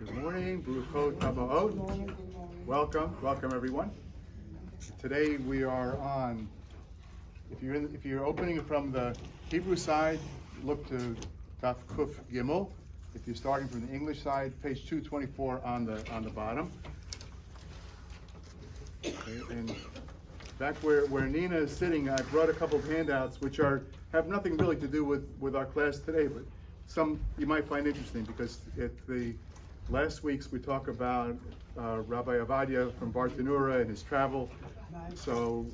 Good morning, Brukot Tabaot. Welcome everyone. Today we are on, if you're opening from the Hebrew side, look to Daf Kuf Gimel. If you're starting from the English side, page 224 on the bottom. Okay, and back where Nina is sitting, I brought a couple of handouts which have nothing really to do with our class today, but some you might find interesting, because at the last week's we talk about Rabbi Avadia from Bartanura and his travel. So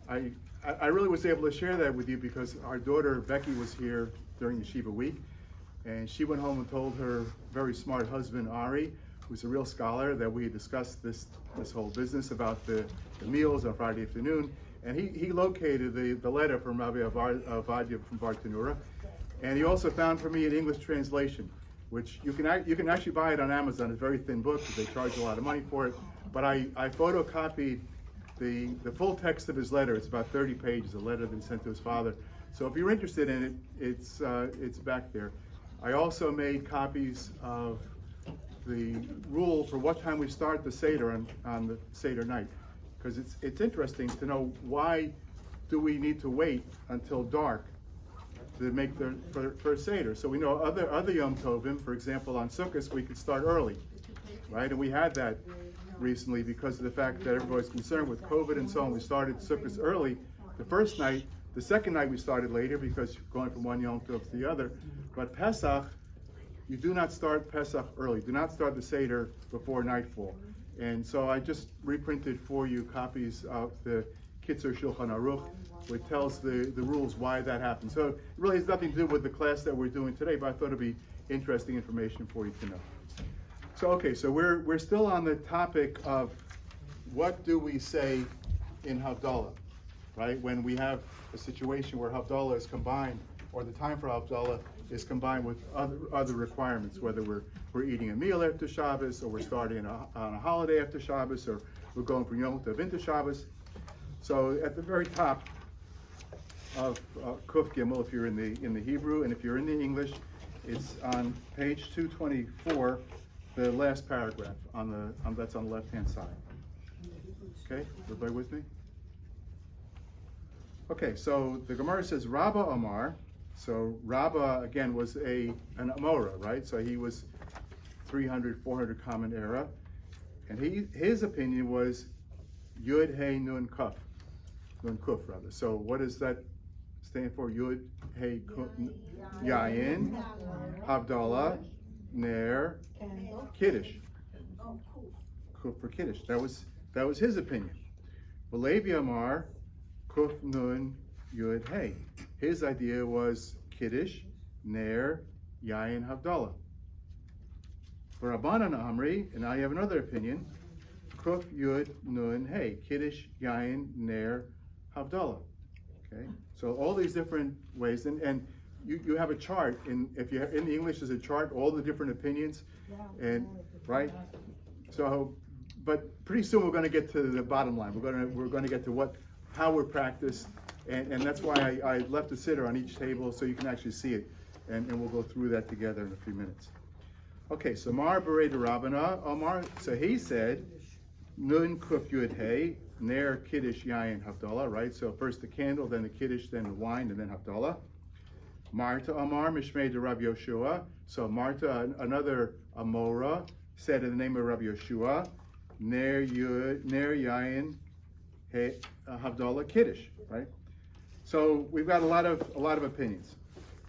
I really was able to share that with you because our daughter Becky was here during Yeshiva week, and she went home and told her very smart husband Ari, who's a real scholar, that we had discussed this whole business about the meals on Friday afternoon, and he located the letter from Rabbi Avadia from Bartanura, and he also found for me an English translation, which you can actually buy it on Amazon. It's a very thin book because they charge a lot of money for it. But I photocopied the full text of his letter. It's about 30 pages, a letter that he sent to his father. So if you're interested in it, it's back there. I also made copies of the rule for what time we start the Seder on the Seder night, because it's interesting to know why do we need to wait until dark to make for Seder. So we know other Yom Tovim, for example, on Sukkot, we could start early, right? And we had that recently because of the fact that everybody's concerned with COVID and so on. We started Sukkot early the first night. The second night we started later because you're going from one Yom Tov to the other. But Pesach, you do not start Pesach early. Do not start the Seder before nightfall. And so I just reprinted for you copies of the Kitzur Shulchan Aruch, which tells the rules why that happens. So it really has nothing to do with the class that we're doing today, but I thought it'd be interesting information for you to know. So okay, so we're still on the topic of what do we say in Havdalah, right? When we have a situation where Havdalah is combined, or the time for Havdalah is combined with other requirements, whether we're eating a meal after Shabbos, or we're starting on a holiday after Shabbos, or we're going from Yom Tov into Shabbos. So at the very top of Kuf Gimel, if you're in the Hebrew, and if you're in the English, it's on page 224, the last paragraph that's on the left-hand side. Okay, everybody with me? Okay, so the Gemara says Rabba Amar. So Rabba again was an Amora, right? So he was 300, 400 Common Era, and his opinion was Yud Hey Nun Kuf. Nun Kuf rather. So what does that stand for? Yud Hey Yayin Havdalah Ner Kiddush. Kuf for Kiddush. That was his opinion. Valevi Amar Kuf Nun Yud Hey. His idea was Kiddush Ner Yayin Havdalah. For Rabbanan Amri, and I have another opinion, Kuf Yud Nun Hey, Kiddush Yayin Ner Havdalah. Okay, so all these different ways, and you have a chart. If you in the English, there's a chart, all the different opinions, and right. So, but pretty soon we're going to get to the bottom line. We're going to get to how we're practiced, and that's why I left a sitter on each table so you can actually see it, and we'll go through that together in a few minutes. Okay, so Mar Berei de Rabbana Omar. So he said, Nun Kuf Yud Hey Ner Kiddush Yayin Havdalah. Right. So first the candle, then the Kiddush, then the wine, and then Havdalah. Marta Amar Mishmei de Rabbi Yoshua. So Marta, another Amora, said in the name of Rabbi Yoshua, Ner Yayin Havdalah Kiddush. Right. So we've got a lot of opinions.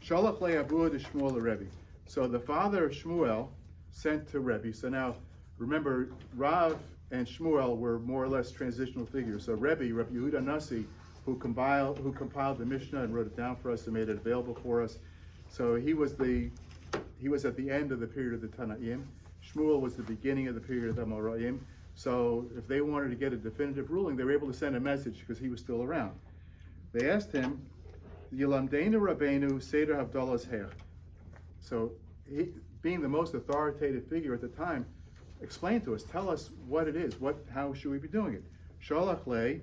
Shalach le'abu de Shmuel Rebbe. So the father of Shmuel sent to Rebbe. So now, remember, Rav and Shmuel were more or less transitional figures. So Rabbi Yehuda Nasi, who compiled the Mishnah and wrote it down for us and made it available for us. So he was at the end of the period of the Tanaim. Shmuel was the beginning of the period of the Amoraim. So if they wanted to get a definitive ruling, they were able to send a message because he was still around. They asked him, Yilamdeinu Rabbeinu Seder Havdalah's Her. So he, being the most authoritative figure at the time, explain to us, tell us what it is, how should we be doing it? Shalach le,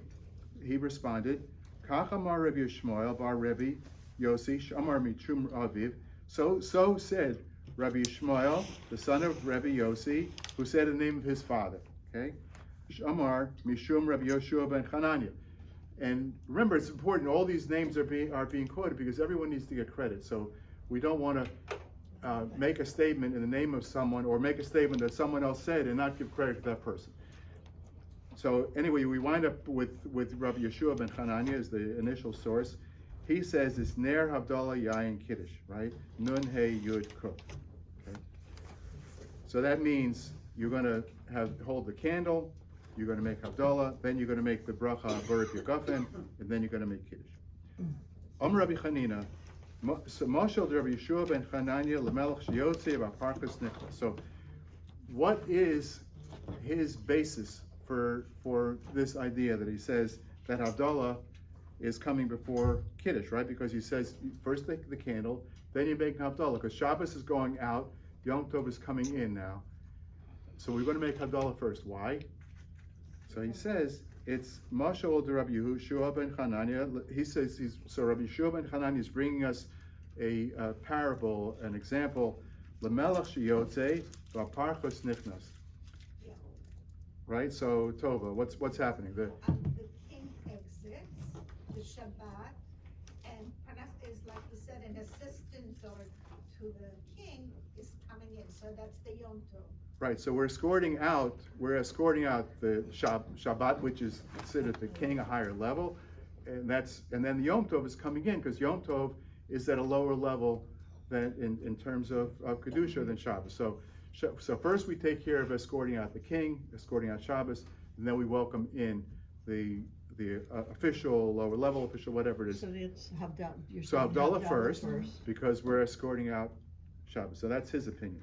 he responded, Kach amar Rabbi Shmuel bar Rabbi Yossi Shamar Mitrum Aviv. So said Rabbi Shmuel, the son of Rabbi Yossi, who said the name of his father. Okay, Amar Mishum Rabbi Yoshua ben Hanania. And remember, it's important. All these names are being quoted because everyone needs to get credit. So we don't want to make a statement in the name of someone, or make a statement that someone else said and not give credit to that person. So anyway, we wind up with Rabbi Yeshua ben Hanania as the initial source. He says it's Ner Havdalah Yayin Kiddush, right? Nun Hey Yud Kuf. Okay. So that means you're going to hold the candle, you're going to make Havdalah, then you're going to make the bracha Baruch Yagafen, and then you're going to make Kiddush. Rabbi Chanina, Moshel Rabbi Yeshua ben Hanania Lemelech Shiyotze B'Parchas Nichla. So what is his basis for this idea that he says that Havdalah is coming before Kiddush, right? Because he says first take the candle, then you make Havdalah, because Shabbos is going out, Yom Tov is coming in now. So we're going to make Havdalah first. Why? So he says it's Mashal de Rabbi Yeshua ben Hanania. He says so Rabbi Yeshua ben Hanania is bringing us a parable, an example. Lemelech sheyotze v'parchos nichnas. Right. So Tova, what's happening? The king exits the Shabbat, and Panas is, like you said, an assistant or to the king is coming in. So that's the Yom Tov. Right. So we're escorting out the Shabbat, which is considered the king, a higher level, and then the Yom Tov is coming in, because Yom Tov is at a lower level than in terms of Kedusha than Shabbos. So first we take care of escorting out the king, escorting out Shabbos, and then we welcome in the official, lower level official, whatever it is. So it's Havdalah. So Havdalah first, because we're escorting out Shabbos. So that's his opinion.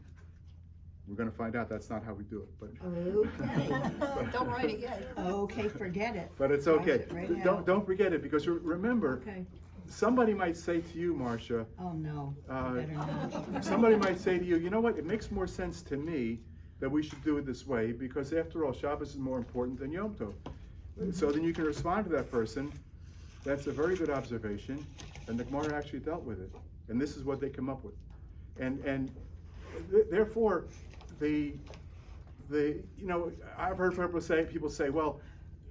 We're going to find out that's not how we do it. But Okay. Don't write it yet. Okay, forget it. But it's okay. Write it right Don't forget it, because remember, Okay. somebody might say to you, Marcia, Oh, no. Better not. somebody might say to you, you know what, it makes more sense to me that we should do it this way, because after all, Shabbos is more important than Yom Tov. So then you can respond to that person, that's a very good observation, and the Gemara actually dealt with it. And this is what they come up with. And therefore, I've heard people say, well,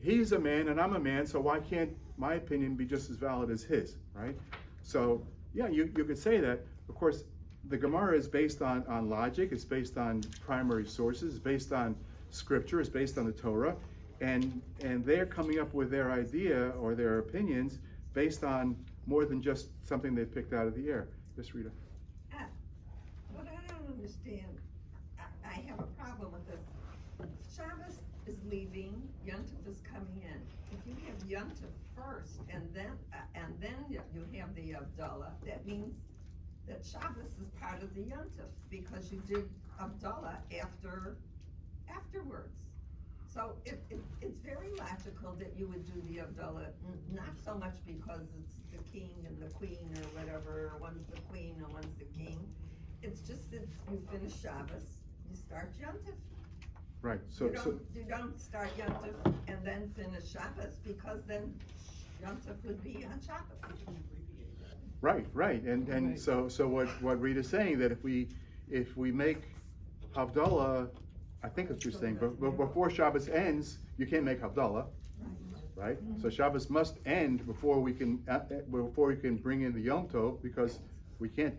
he's a man and I'm a man, so why can't my opinion be just as valid as his, right? So yeah, you could say that. Of course, the Gemara is based on logic, it's based on primary sources, it's based on scripture, it's based on the Torah, and they're coming up with their idea or their opinions based on more than just something they picked out of the air. Yes, Rita? What I don't understand, I have a problem with this. Shabbos is leaving, Yom Tov is coming in. If you have Yom Tov first, and then you have the Havdalah, that means that Shabbos is part of the Yom Tov, because you did Havdalah afterwards. So it's very logical that you would do the Havdalah, not so much because it's the king and the queen or whatever, one's the queen and one's the king. It's just that you finish Shabbos, you start Yom Tov. Right. You don't start Yom Tov and then finish Shabbos, because then Yom Tov would be on Shabbos. Right. And so what Rita's saying, that if we make Havdalah, I think that's what you're saying, but before Shabbos ends, you can't make Havdalah, right? So Shabbos must end before we can bring in the Yom Tov, because we can't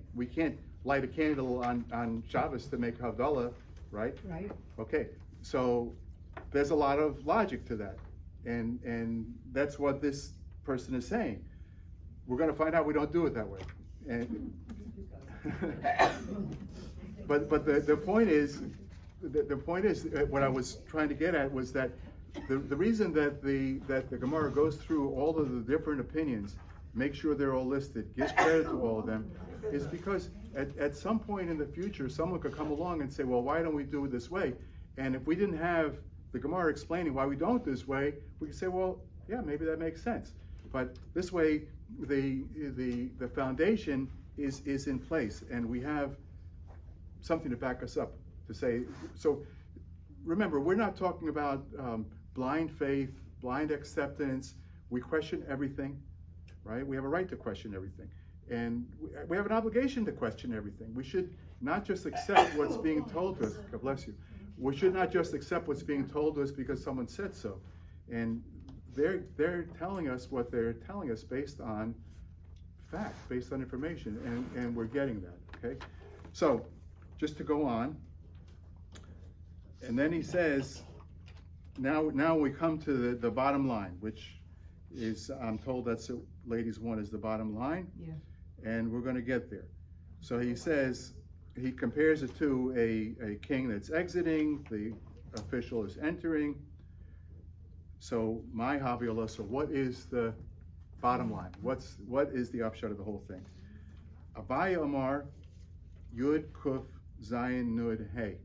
light a candle on Shabbos to make Havdalah, right? Right. Okay, so there's a lot of logic to that, and that's what this person is saying. We're going to find out we don't do it that way, and but the point is. The point is, what I was trying to get at was that the reason that the Gemara goes through all of the different opinions, make sure they're all listed, gives credit to all of them, is because at some point in the future, someone could come along and say, well, why don't we do it this way? And if we didn't have the Gemara explaining why we don't this way, we could say, well, yeah, maybe that makes sense. But this way, the foundation is in place, and we have something to back us up. To say, so remember, we're not talking about blind faith, blind acceptance. We question everything, right? We have a right to question everything, and we have an obligation to question everything. We should not just accept what's being told to us. God bless you. We should not just accept what's being told to us because someone said so. And they're telling us what they're telling us based on fact, based on information, and we're getting that, okay? So, just to go on, and then he says, now we come to the bottom line, which is, I'm told that's ladies one is the bottom line, Yeah. and we're gonna get there. So he says, he compares it to a king that's exiting, the official is entering. So my Haviolah, so what is the bottom line? What is the upshot of the whole thing? Abaye Omar, Yud Kuf Zayin Nud Hey,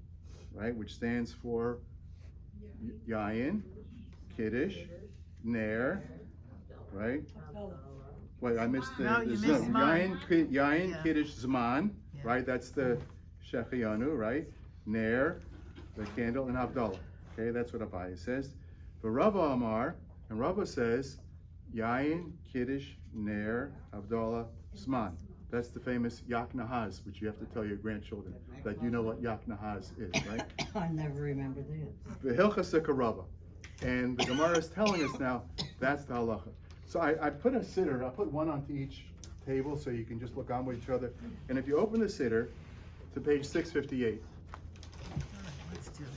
right? Which stands for Yayin, Kiddush, Ner, right? Wait, I missed the. No, you there's missed mine. Yayin, Yeah. Kiddush, Zman, Yeah. right? That's the Shechianu, right? Ner, the candle, and Havdalah. Okay, that's what Abaye says. But Rava Amar, and Rava says, Yayin, Kiddush, Ner, Havdalah, Zman. That's the famous Yak Nahaz, which you have to tell your grandchildren that you know what Yak Nahaz is, right? I never remember that. The Hilchasika Rava. And the Gemara is telling us now that's the halacha. So I put a siddur, I put one onto each table so you can just look on with each other. And if you open the siddur to page 658, Let's do it.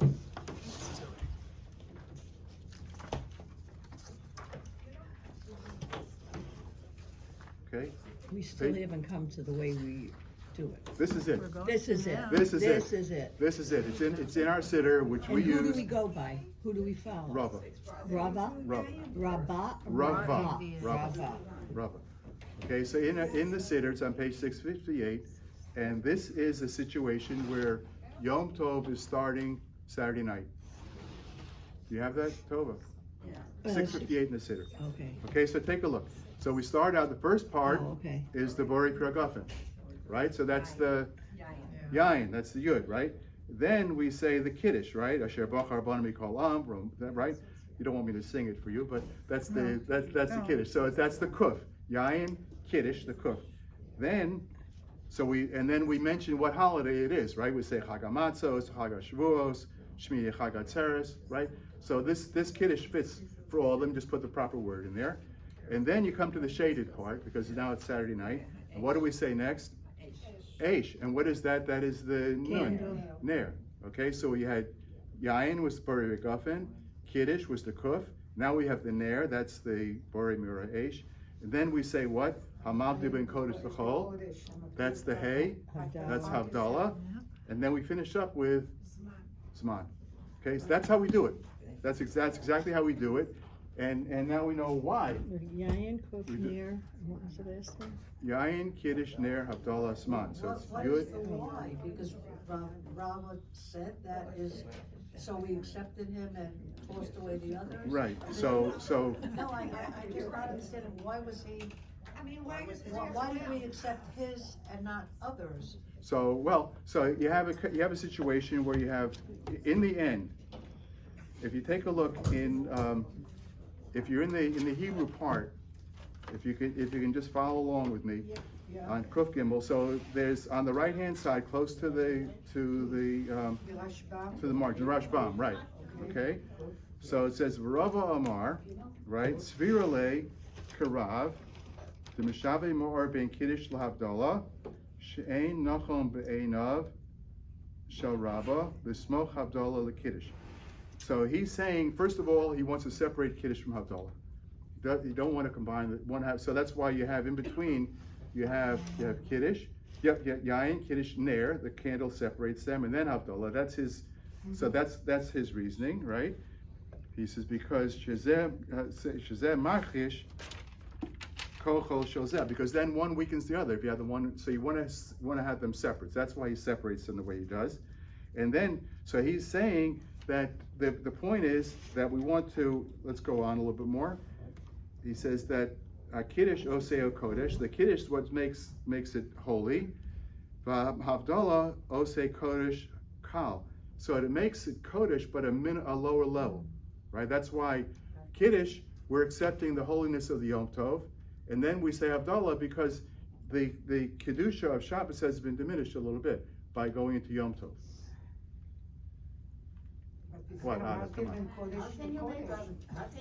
Let's do it. okay? We still Hey. haven't come to the way we do it. This is it. We're going This to is it. now. This is it. This is it. This is it. It's in our siddur, which And we who do use. we go by? Who do we follow? Rava. Rava? Rava. Rabba? Rava. Rava. Rava. Okay, so in the siddur, it's on page 658, and this is a situation where Yom Tov is starting Saturday night. Do you have that, Tova? Yeah. 658 in the siddur. Okay. Okay, so take a look. So we start out, the first part Oh, okay. is the Borei Piragafen, right? So that's the Yain, that's the Yud, right? Then we say the Kiddush, right? Asher Bachar Banami Kol Am, right? You don't want me to sing it for you, but that's the the Kiddush. So that's the Kuf. Yain, Kiddush, the Kuf. Then we mention what holiday it is, right? We say Chag HaMatzos, Chag HaShavuos, Shmini Chag HaTzeres, right? So this Kiddush fits for all of them, just put the proper word in there. And then you come to the shaded part, because now it's Saturday night. And what do we say next? Eish. And what is that? That is the Nun, Ner. Okay, so we had Yain was Borei Gafen, Kiddush was the Kuf. Now we have the Ner, that's the Borei Mira Eish. And then we say what? Hamavdi ben Kodesh L'chol. That's the Hay. That's Havdalah. And then we finish up with Zman. Okay, so that's how we do it. That's exactly how we do it. And now we know why. Yayin, Kufnir, what was the last one? Yain, Kiddush, Ner, Havdalah, Zman. So it's What good. is the why? Because Rava said that is, so we accepted him and tossed away the others? Right. So No, I just not understanding, why was he, I mean, why is this? why did we accept his and not others? So you have a situation where you have, in the end, if you take a look in, if you're in the Hebrew part, if you can just follow along with me on Kuf Gimel. So there's on the right hand side, close to the margin, Rashbam, right? Okay. So it says Rava Amar, right? Svirale Karav, the Mishave Mo'ar ben Kiddush L'Havdalah, She'ein Nachon Be'einav Shal Rabba, L'Smoch Havdalah L'Kiddush. So he's saying, first of all, he wants to separate Kiddush from Havdalah. You don't want to combine the so that's why you have in between, you have Kiddush, Yain, Kiddush, Ner, the candle separates them, and then Havdalah. That's his, so that's his reasoning, right? He says because Shazeh Machish Kochol Shozeh, because then one weakens the other. If you have the one, so you want to have them separate. So that's why he separates them the way he does. And then, so he's saying that the point is that we want to, let's go on a little bit more. He says that Kiddush Oseo Kodesh, the Kiddush is what makes it holy. Havdalah Ose Kodesh Kal. So it makes it Kodesh, but a lower level, right? That's why Kiddush, we're accepting the holiness of the Yom Tov. And then we say Havdalah because the Kedusha of Shabbos has been diminished a little bit by going into Yom Tov. What, Anna, come on. How can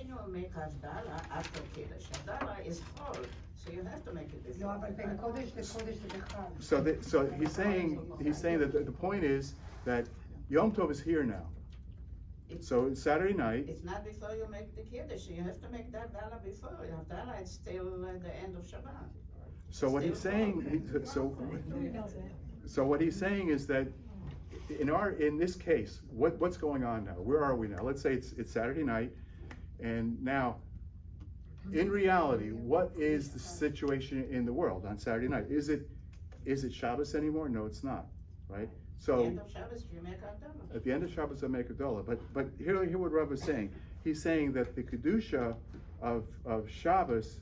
you make Havdalah after Kiddush? Havdalah is hard, so you have to make it before. So he's saying that the point is that Yom Tov is here now. So it's Saturday night. It's not before you make the Kiddush, so you have to make that Havdalah before. Havdalah is still the end of Shabbat. So what he's saying, so what he's saying is that in this case, what's going on now? Where are we now? Let's say it's Saturday night, and now, in reality, what is the situation in the world on Saturday night? Is it Shabbos anymore? No, it's not, right? So At the end of Shabbos, you make Havdalah. at the end of Shabbos, I make a dollar. But hear what Rav is saying. He's saying that the Kedusha of Shabbos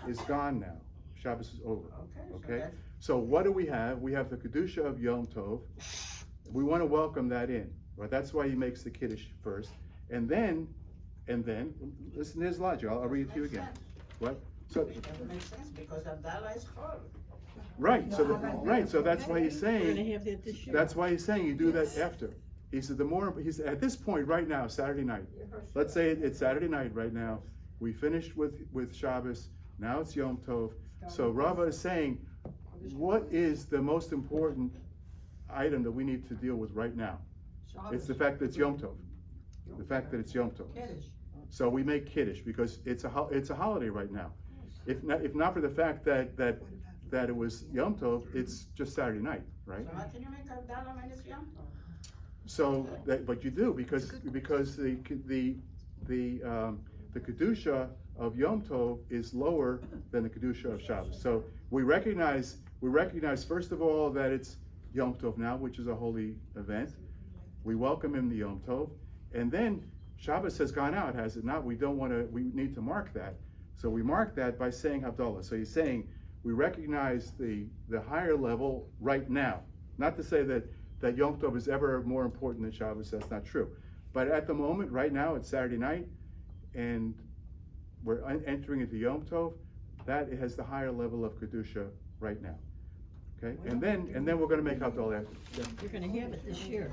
is gone now. Shabbos is over. Okay? So what do we have? We have the Kedusha of Yom Tov. We want to welcome that in. Right? That's why he makes the Kiddush first. And then, listen to his logic. I'll read it to you again. What? So, It doesn't make sense because Havdalah is hard. right. So that's why he's We're gonna saying. have that this year. That's why he's saying you do that after. He said he's at this point right now, Saturday night. Let's say it's Saturday night right now. We finished with Shabbos. Now it's Yom Tov. So Rava is saying, what is the most important item that we need to deal with right now? It's the fact that it's Yom Tov. The fact that it's Yom Tov. So we make Kiddush because it's a holiday right now. If not for the fact that it was Yom Tov, it's just Saturday night, right? So how can you make Havdalah when it's Yom Tov? So but you do because the Kedusha of Yom Tov is lower than the Kedusha of Shabbos. So we recognize first of all that it's Yom Tov now, which is a holy event. We welcome him to Yom Tov, and then Shabbos has gone out, has it not? We need to mark that. So we mark that by saying Havdalah. So he's saying we recognize the higher level right now. Not to say that Yom Tov is ever more important than Shabbos, that's not true. But at the moment, right now, it's Saturday night, and we're entering into Yom Tov. That has the higher level of Kedusha right now. Okay, and then we're going to make Havdalah after. Yeah. You're gonna have it this year.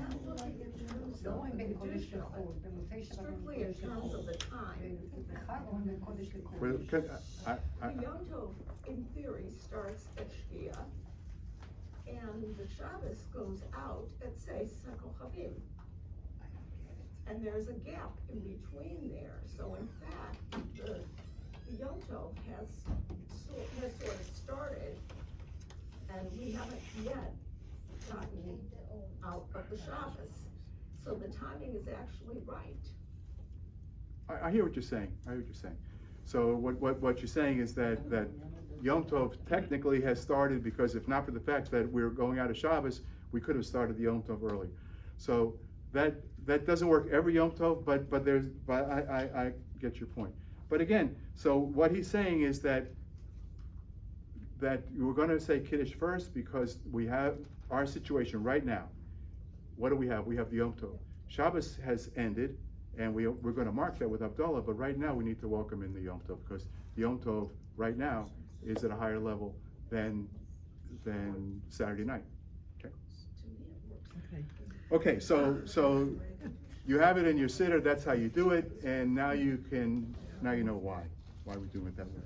Strictly in terms of the time. Well, The Yom Tov, in theory, starts at Shkia, and the Shabbos goes out at, say, Sekel Chavim. And there's a gap in between there, so in fact, the Yom Tov has sort of started, and we haven't yet gotten out of the Shabbos. So the timing is actually right. I hear what you're saying. So what you're saying is that Yom Tov technically has started because if not for the fact that we're going out of Shabbos, we could have started the Yom Tov early. So that doesn't work every Yom Tov, but I get your point. But again, so what he's saying is that we're going to say Kiddush first because we have our situation right now. What do we have? We have the Yom Tov. Shabbos has ended, and we're going to mark that with Havdalah, but right now we need to welcome in the Yom Tov because the Yom Tov right now is at a higher level than Saturday night. Okay. Okay, so you have it in your siddur, that's how you do it, and now you know why we're doing it that way.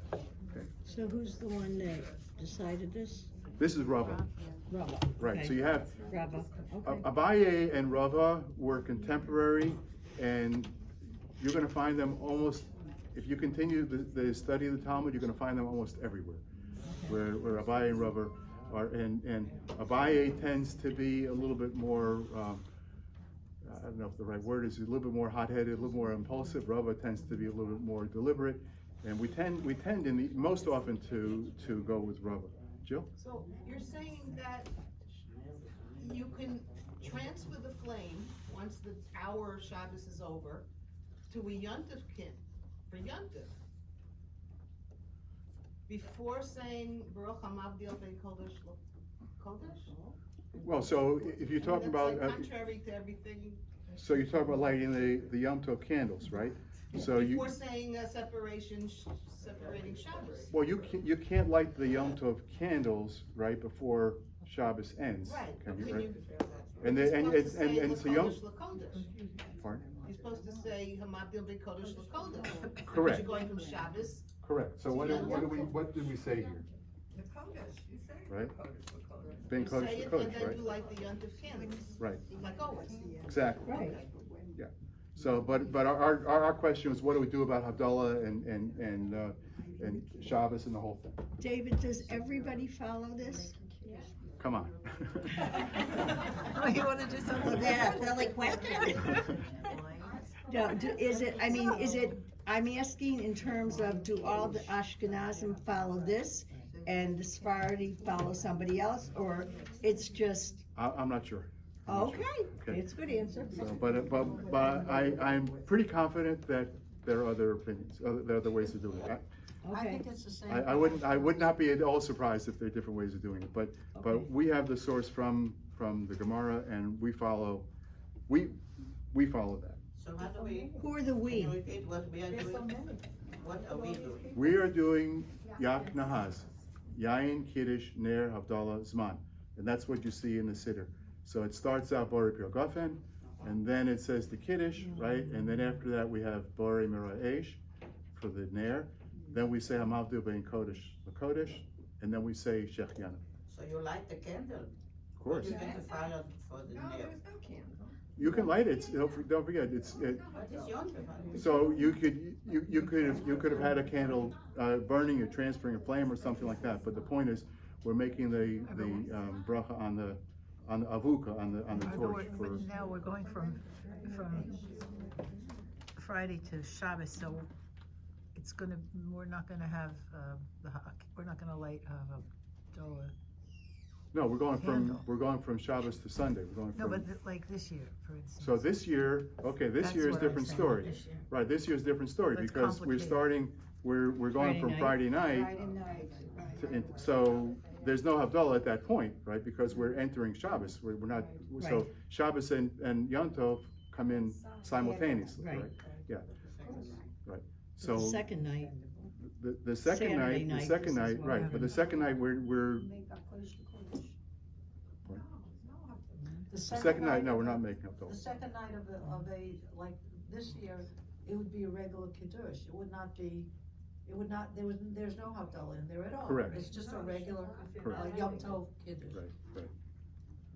Okay. So who's the one that decided this? This is Rava. Rava. Right, okay. so you have Rava, okay. Abaye and Rava were contemporary, and you're going to find them almost, if you continue the study of the Talmud, you're going to find them almost everywhere, where Abaye and Rava are, and Abaye tends to be a little bit more, I don't know if the right word is, a little bit more hot-headed, a little more impulsive. Rava tends to be a little bit more deliberate, and we tend most often to go with Rava. Jill? So you're saying that you can transfer the flame once the hour of Shabbos is over to a Yontif kit for Yontif before saying Baruch HaMavdil Ben Kodesh Kodesh? Well, so if you're talking about That's like contrary to everything So you talk about lighting the Yom Tov candles, right? So Before saying separating Shabbos. well, you can't light the Yom Tov candles, right, before Shabbos ends. Right, Can but you, can right? you? And You're then, supposed to say and so Yom, Lakodesh, Lakodesh. pardon? You're supposed to say Hamabdil B'Kodesh Lakodesh. Because Correct. you're going from Shabbos. Correct. So what did we say here? The Kodesh, you say. Right. Kodesh, Kodesh. Ben You Kodesh say to it, Kodesh, and then right? you light the Yontif candles, Right. like always. Exactly. Right. Yeah. So, but our question was, what do we do about Havdalah and Shabbos and the whole thing? David, does everybody follow this? Come on. Oh, you wanna do something? Yeah, silly question. No, is it, I mean, I'm asking in terms of, do all the Ashkenazim follow this and the Sephardi follow somebody else, or it's just, I'm not sure. okay, Okay. it's a good answer. So, but I'm pretty confident that there are other opinions, there are other ways of doing it. I Okay, think it's the same. I would not be at all surprised if there are different ways of doing it, but Okay. we have the source from the Gemara, and we follow that. So how do we, who are the can we? you repeat what we are doing? What are we doing? We are doing Yak Nahaz, Yain Kiddush Ner Havdalah Zman, and that's what you see in the Siddur. So it starts out Bori Pirgafen, and then it says the Kiddush, right? And then after that we have Bori Mira'esh for the Ner. Then we say Hamavdu Ben Kodesh Lakodesh, and then we say Shechianu. So you light the candle? Of course. You get the fire for the No, nail. there's no candle. You can light it. Don't forget. What is Yom Tov? So you could have had a candle burning or transferring a flame or something like that. But the point is, we're making the bracha on the avuka on the torch. But now we're going from Friday to Shabbos, so we're not gonna have, we're not gonna light, Havdalah. No, we're Candle. going from Shabbos to Sunday. We're going No, from. but like this year, for instance. So this year, okay, this That's year is what I'm different saying, story. this year. Right, this year's different story That's because we're complicated. we're going from Friday night. So there's no Havdalah at that point, right? Because we're entering Shabbos. We're not. So Right. Shabbos and Yom Tov come in simultaneously, Right. right? Yeah. Right. So So the second night, the second Saturday night, night, the second this is night, what right? we're But the second night we're The the second night. No, we're not making Havdalah. The second night of a, like, this year, it would be a regular kiddush. It would not, there's no Havdalah in there at all. Correct. It's just a regular, Correct. Yom Tov kiddush. Right, right.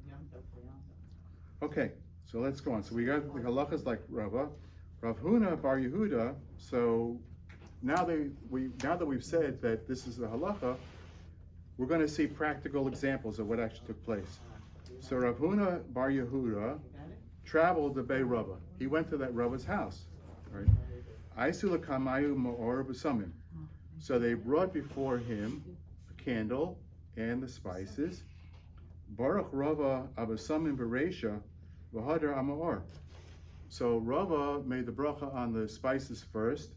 Yom Tov for Yom Tov. Okay, so let's go on. So we got the halachas like Rava, Rav Huna Bar Yehuda. So now that we've said that this is the halacha, we're going to see practical examples of what actually took place. So Rav Huna Bar Yehuda traveled to Bei Rava. He went to that Rava's house, right? Aisu lekamayu ma'or b'samim. So they brought before him a candle and the spices. Baruch Rava abasamim bereisha v'hadar amaor. So Rava made the bracha on the spices first,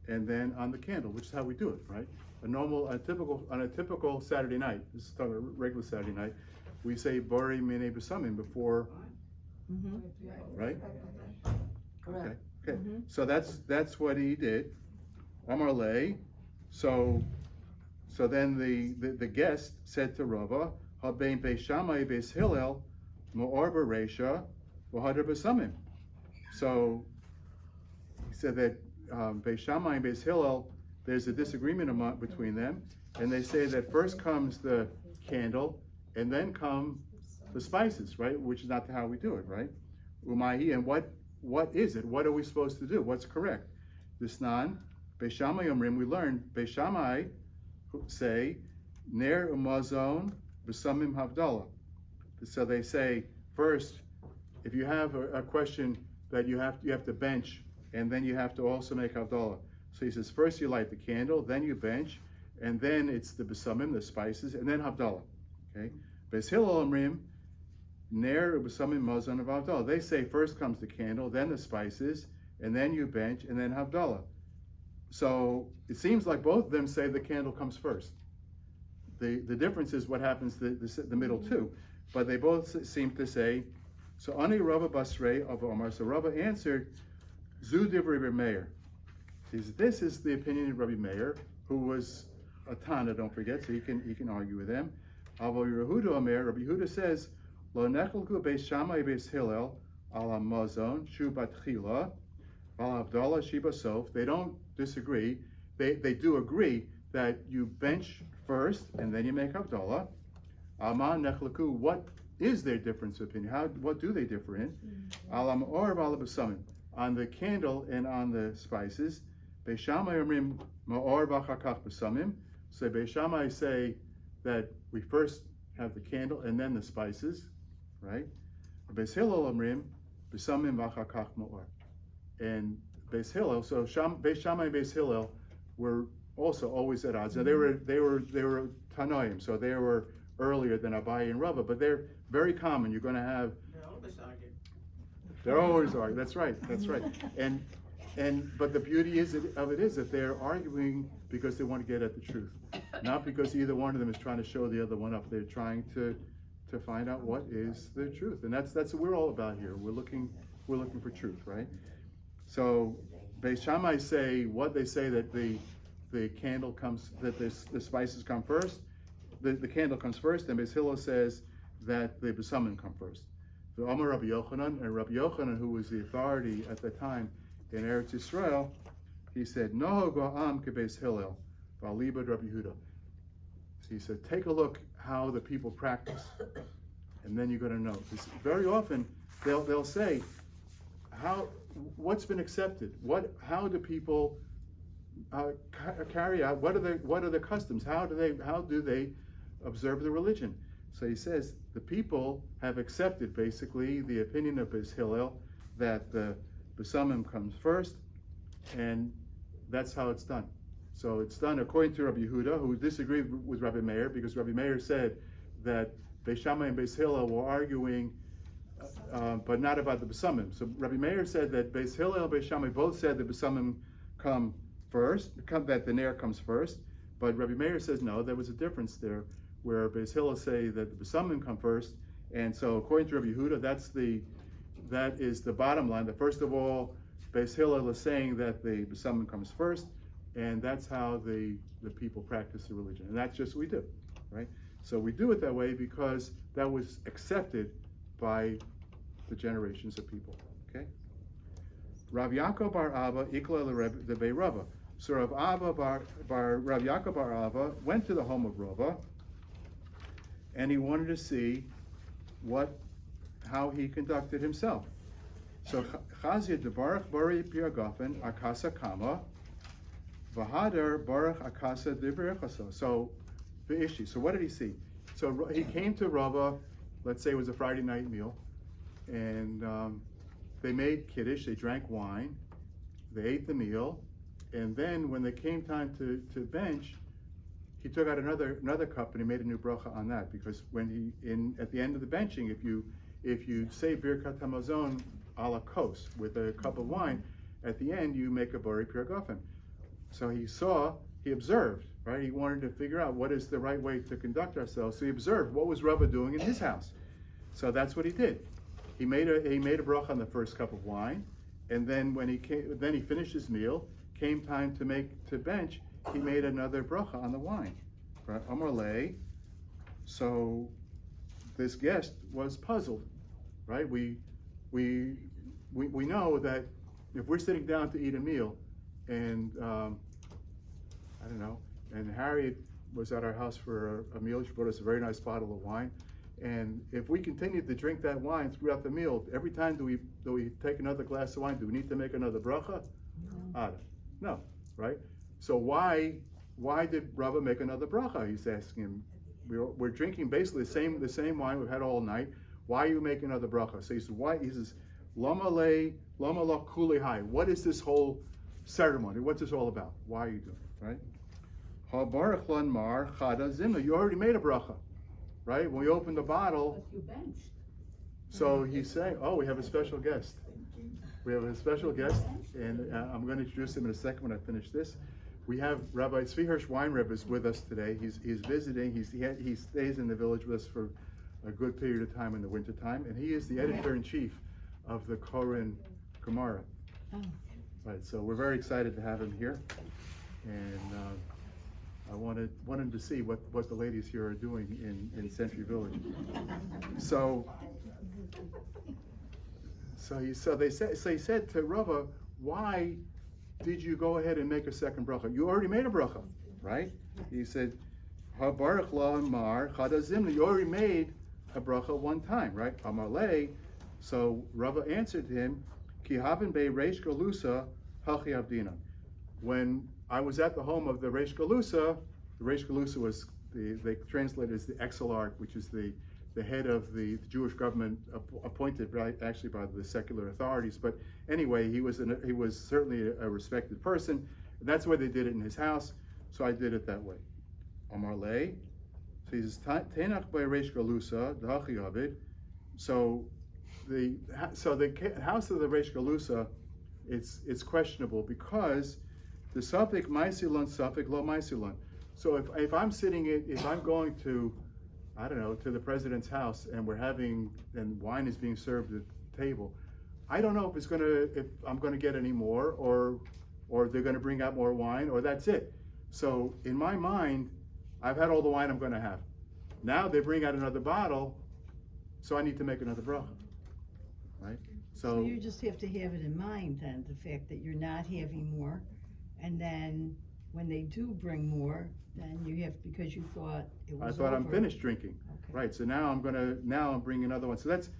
and then on the candle, which is how we do it, right? On a typical Saturday night. This is a regular Saturday night. We say Bari Mene Besamim before, right? Correct. Okay. So that's what he did. Amar lei. So then the guest said to Rava, Habein Beis Shammai Beis Hillel Ma'or Bereisha V'Hadar Besamim. So he said that Beis Shammai and Beis Hillel, there's a disagreement between them, and they say that first comes the candle, and then come the spices, right? Which is not how we do it, right? Umahi, and what is it? What are we supposed to do? What's correct? Disnan, Beis Shammai Omrim, we learned, Beis Shammai say, Ner umazon b'samim havdalah. So they say, first, if you have a question that you have to bench, and then you have to also make havdalah. So he says, first you light the candle, then you bench, and then it's the b'samim, the spices, and then havdalah. Okay? Beis Hillel Omrim, Ner b'samim mazon of havdalah. They say first comes the candle, then the spices, and then you bench, and then havdalah. So it seems like both of them say the candle comes first. The difference is what happens the middle two, but they both seem to say So Ani Rava Basrei of Omar. So Rava answered, Zu Divrei Rabbi Meir. This is the opinion of Rabbi Meir, who was a Tana, don't forget, so he can argue with them. Avo Yehuda Omer, Rabbi Yehuda says, Lo nechelku beis Shammai beis Hillel al hamazon shu batchila al havdalah shiba sof. They don't disagree. They do agree that you bench first and then you make havdalah. Aman nechelku. What is their difference of opinion? What do they differ in? Al or al b'samim, on the candle and on the spices. Beis Shammai omrim ma'or v'achakach b'samim. So Beis Shammai say that we first have the candle and then the spices, right? Beis Hillel omrim b'samim v'achakach ma'or. And Beis Hillel, so Beis Shammai and Beis Hillel were also always at odds. Now they were Tanoim, so they were earlier than Abaye and Rava, but they're very common. You're going to have. They're always arguing. They're always arguing. That's right. That's right. But the beauty of it is that they're arguing because they want to get at the truth, not because either one of them is trying to show the other one up. They're trying to find out what is the truth, and that's what we're all about here. We're looking for truth, right? So Beis Shammai say that the candle comes, that the spices come first, the candle comes first, and Beis Hillel says that the besamim come first. The Omer Rabbi Yochanan, and Rabbi Yochanan, who was the authority at the time in Eretz Yisrael, he said, Noho go'am kebeis Hillel, v'alibad Rabbi Yehuda. He said, take a look how the people practice, and then you're going to know. Because very often they'll say, what's been accepted? How do people carry out? What are the customs? How do they observe the religion? So he says the people have accepted basically the opinion of Beis Hillel that the besamim comes first, and that's how it's done. So it's done according to Rabbi Yehuda, who disagreed with Rabbi Meir, because Rabbi Meir said that Beis Shammai and Beis Hillel were arguing, but not about the besamim. So Rabbi Meir said that Beis Hillel and Beis Shammai both said the besamim come first, that the ner comes first, but Rabbi Meir says no, there was a difference there, where Beis Hillel say that the besamim come first, and so according to Rabbi Yehuda, that is the bottom line. That first of all, Beis Hillel is saying that the besamim comes first, and that's how the people practice the religion, and that's just what we do, right? So we do it that way because that was accepted by the generations of people. Okay. Rav Yaakov bar Abba ikla the Bei Rava. So Rav Yaakov bar Abba went to the home of Rava, and he wanted to see how he conducted himself. So Chazia de Baruch Bari Piagafen Akasa Kama Vahadar Baruch Akasa de Berechaso. So the issue. So what did he see? So he came to Rava, let's say it was a Friday night meal, and they made kiddush, they drank wine, they ate the meal, and then when they came time to bench, he took out another cup and he made a new bracha on that, because when at the end of the benching, if you say Birkat Hamazon a la kos with a cup of wine, at the end you make a Bari Pirgafen. So he observed, right? He wanted to figure out what is the right way to conduct ourselves. So he observed what was Rava doing in his house. So that's what he did. He made a bracha on the first cup of wine, and then when he finished his meal, came time to bench, he made another bracha on the wine. Right? Amar lei. So this guest was puzzled, right? We know that if we're sitting down to eat a meal, and I don't know, and Harriet was at our house for a meal. She brought us a very nice bottle of wine, and if we continued to drink that wine throughout the meal, every time do we take another glass of wine? Do we need to make another bracha? No, right? So why did Rabbi make another bracha? He's asking him. We're drinking basically the same wine we've had all night. Why are you making another bracha? So he says, why? He says, Lama la kuli hai. What is this whole ceremony? What's this all about? Why are you doing it, right? Ha baruch lan mar chada zimna. You already made a bracha, right? When we opened the bottle. But you benched. So he's saying, oh, we have a special guest. We have a special guest, and I'm going to introduce him in a second when I finish this. We have Rabbi Tzvi Hersh Weinreb is with us today. He's visiting. He stays in the village with us for a good period of time in the wintertime, and he is the editor-in-chief of the Koren Gemara. Oh. Right, so we're very excited to have him here, and I wanted him to see what the ladies here are doing in Century Village. So he said to Rava, why did you go ahead and make a second bracha? You already made a bracha, right? He said, "Habarach la mar chadazimna." You already made a bracha one time, right? Amalei. So Rava answered him, "Ki haven be reish galusa hachi avdina." When I was at the home of the Reish Galusa was they translated as the Exilarch, which is the head of the Jewish government appointed actually by the secular authorities. But anyway, he was certainly a respected person. And that's why they did it in his house. So I did it that way. Amar lei. So he says, "Tenach by Reish Galusa dahachi avid." So the house of the Reish Galusa, it's questionable because the suffix maisilon, suffix lo maisilon. So if I'm going to, I don't know, to the president's house and and wine is being served at the table, I don't know if I'm gonna get any more, or they're gonna bring out more wine, or that's it. So in my mind, I've had all the wine I'm gonna have. Now they bring out another bottle, so I need to make another bracha, right? So you just have to have it in mind then, the fact that you're not having more, and then when they do bring more, then you have, because you thought it was over. I'm finished drinking, Okay. right? So now I'm bringing another one. So that's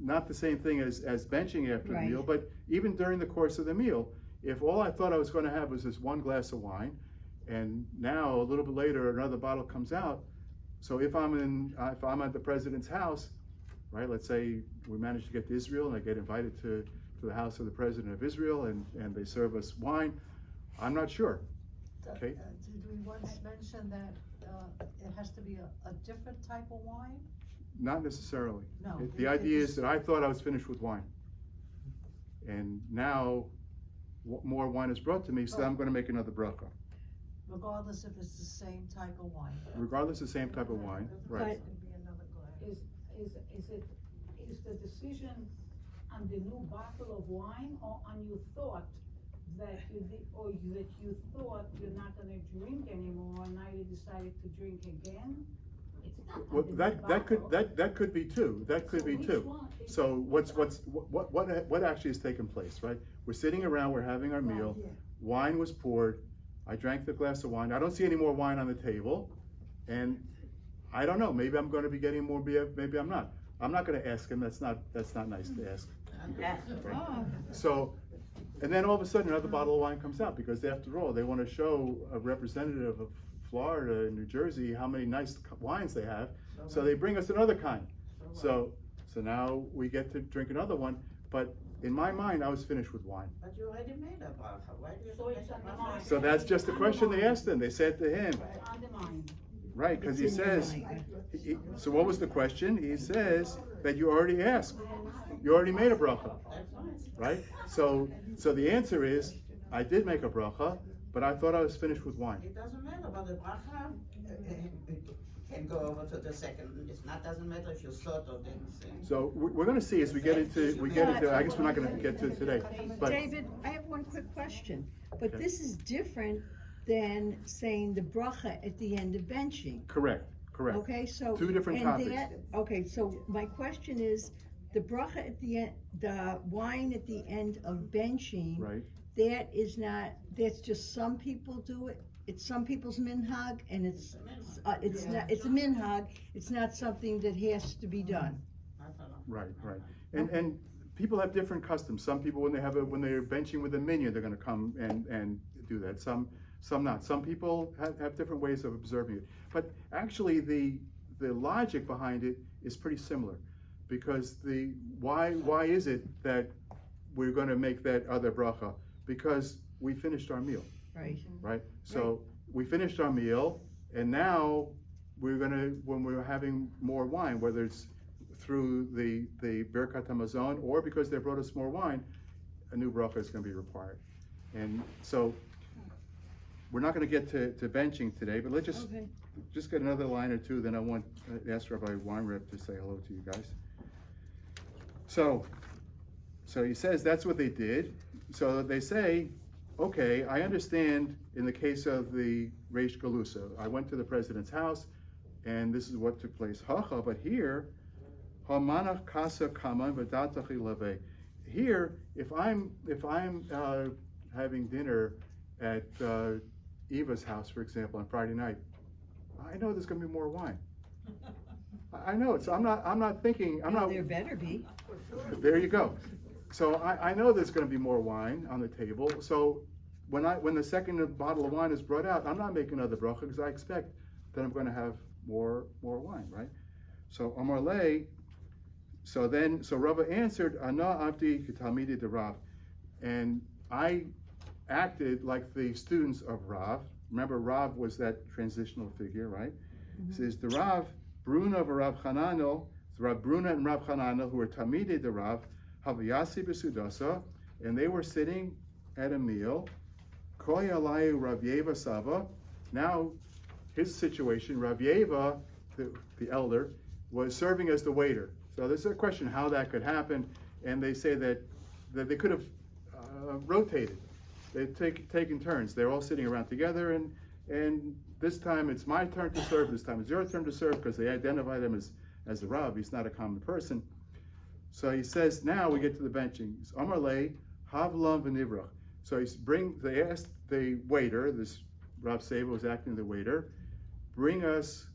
not the same thing as benching after the Right. meal, but even during the course of the meal, if all I thought I was going to have was this one glass of wine, and now a little bit later another bottle comes out. So if I'm at the president's house, right? Let's say we manage to get to Israel and I get invited to the house of the president of Israel, and they serve us wine. I'm not sure. Okay. Did we once mention that it has to be a different type of wine? Not necessarily. No. The idea is that I thought I was finished with wine, and now more wine is brought to me, so I'm going to make another bracha. Regardless if it's the same type of wine. Regardless of the same type of wine, right? Is the decision on the new bottle of wine, or on your thought that you thought you're not gonna drink anymore, and now you decided to drink again? It's not on Well, the new that could be too. That could be which too. one? So what actually has taken place, right? We're sitting around, we're having our meal. yeah. Wine was poured. I drank the glass of wine. I don't see any more wine on the table, and I don't know. Maybe I'm going to be getting more beer. Maybe I'm not. I'm not going to ask him. That's not nice to ask. Oh. So, and then all of a sudden another bottle of wine comes out, because after all, they want to show a representative of Florida and New Jersey how many nice wines they have. So they bring us another kind. So now we get to drink another one. But in my mind, I was finished with wine. But you already made a bracha, why do you So make it's a on the bracha? mind. So that's just the question they asked him. They said to him, It's on the mind. right, because he It's in your says, mind. so what was the question? He says that you already asked. You already made a bracha, That's fine. right? So the answer is, I did make a bracha, but I thought I was finished with wine. It doesn't matter, but the bracha can go over to the second. Doesn't matter if you thought or didn't think. So we're going to see as we get into. I guess we're not going to get to it today, but David, I have one quick question, but Okay. this is different than saying the bracha at the end of benching. correct. Okay, so. Two different and topics. Okay, so my question is, the bracha at the end, the wine at the end of benching. Right. That's just some people do it. It's some people's minhag, and it's not, it's a minhag. It's not something that has to be done. Right. And people have different customs. Some people, when they're benching with a minion, they're going to come and do that. Some not. Some people have different ways of observing it. But actually, the logic behind it is pretty similar, because why is it that we're going to make that other bracha? Because we finished our meal. Right. So we finished our meal, and now when we're having more wine, whether it's through the Birkat Hamazon or because they brought us more wine, a new bracha is going to be required. And so we're not going to get to benching today, but let's just just get another line or two, then I want to ask Rabbi Weinreb to say hello to you guys. So he says that's what they did. So they say, okay, I understand in the case of the Reish Galusa, I went to the president's house, and this is what took place. Hacha, but here, Hamanach Kasa Kaman V'Datachi Leve. Here, if I'm having dinner at Eva's house, for example, on Friday night, I know there's going to be more wine. I know it. So I'm not thinking. There better be. There you go. So I know there's going to be more wine on the table. So when the second bottle of wine is brought out, I'm not making another bracha because I expect that I'm going to have more wine, right? So Amar Lei. So Rava answered, Ana Abdi Talmidi de Rav, and I acted like the students of Rav. Remember, Rav was that transitional figure, right? Mm-hmm. It says the Rav Bruna of Rav Hananel, Rav Bruna and Rav Hananel, who were Talmidei de Rav, Havayasi Besudasa, and they were sitting at a meal. Koy Alayu Rav Yeva Sava. Now, his situation, Rav Yeva, the elder, was serving as the waiter. So there's a question how that could happen, and they say that they could have rotated. They'd taken turns. They're all sitting around together, and this time it's my turn to serve, this time it's your turn to serve, because they identify them as the Rav. He's not a common person. So he says, now we get to the benching. Amar lei, havlam v'nivrach. So they asked the waiter, this Rav Seba was acting the waiter, bring us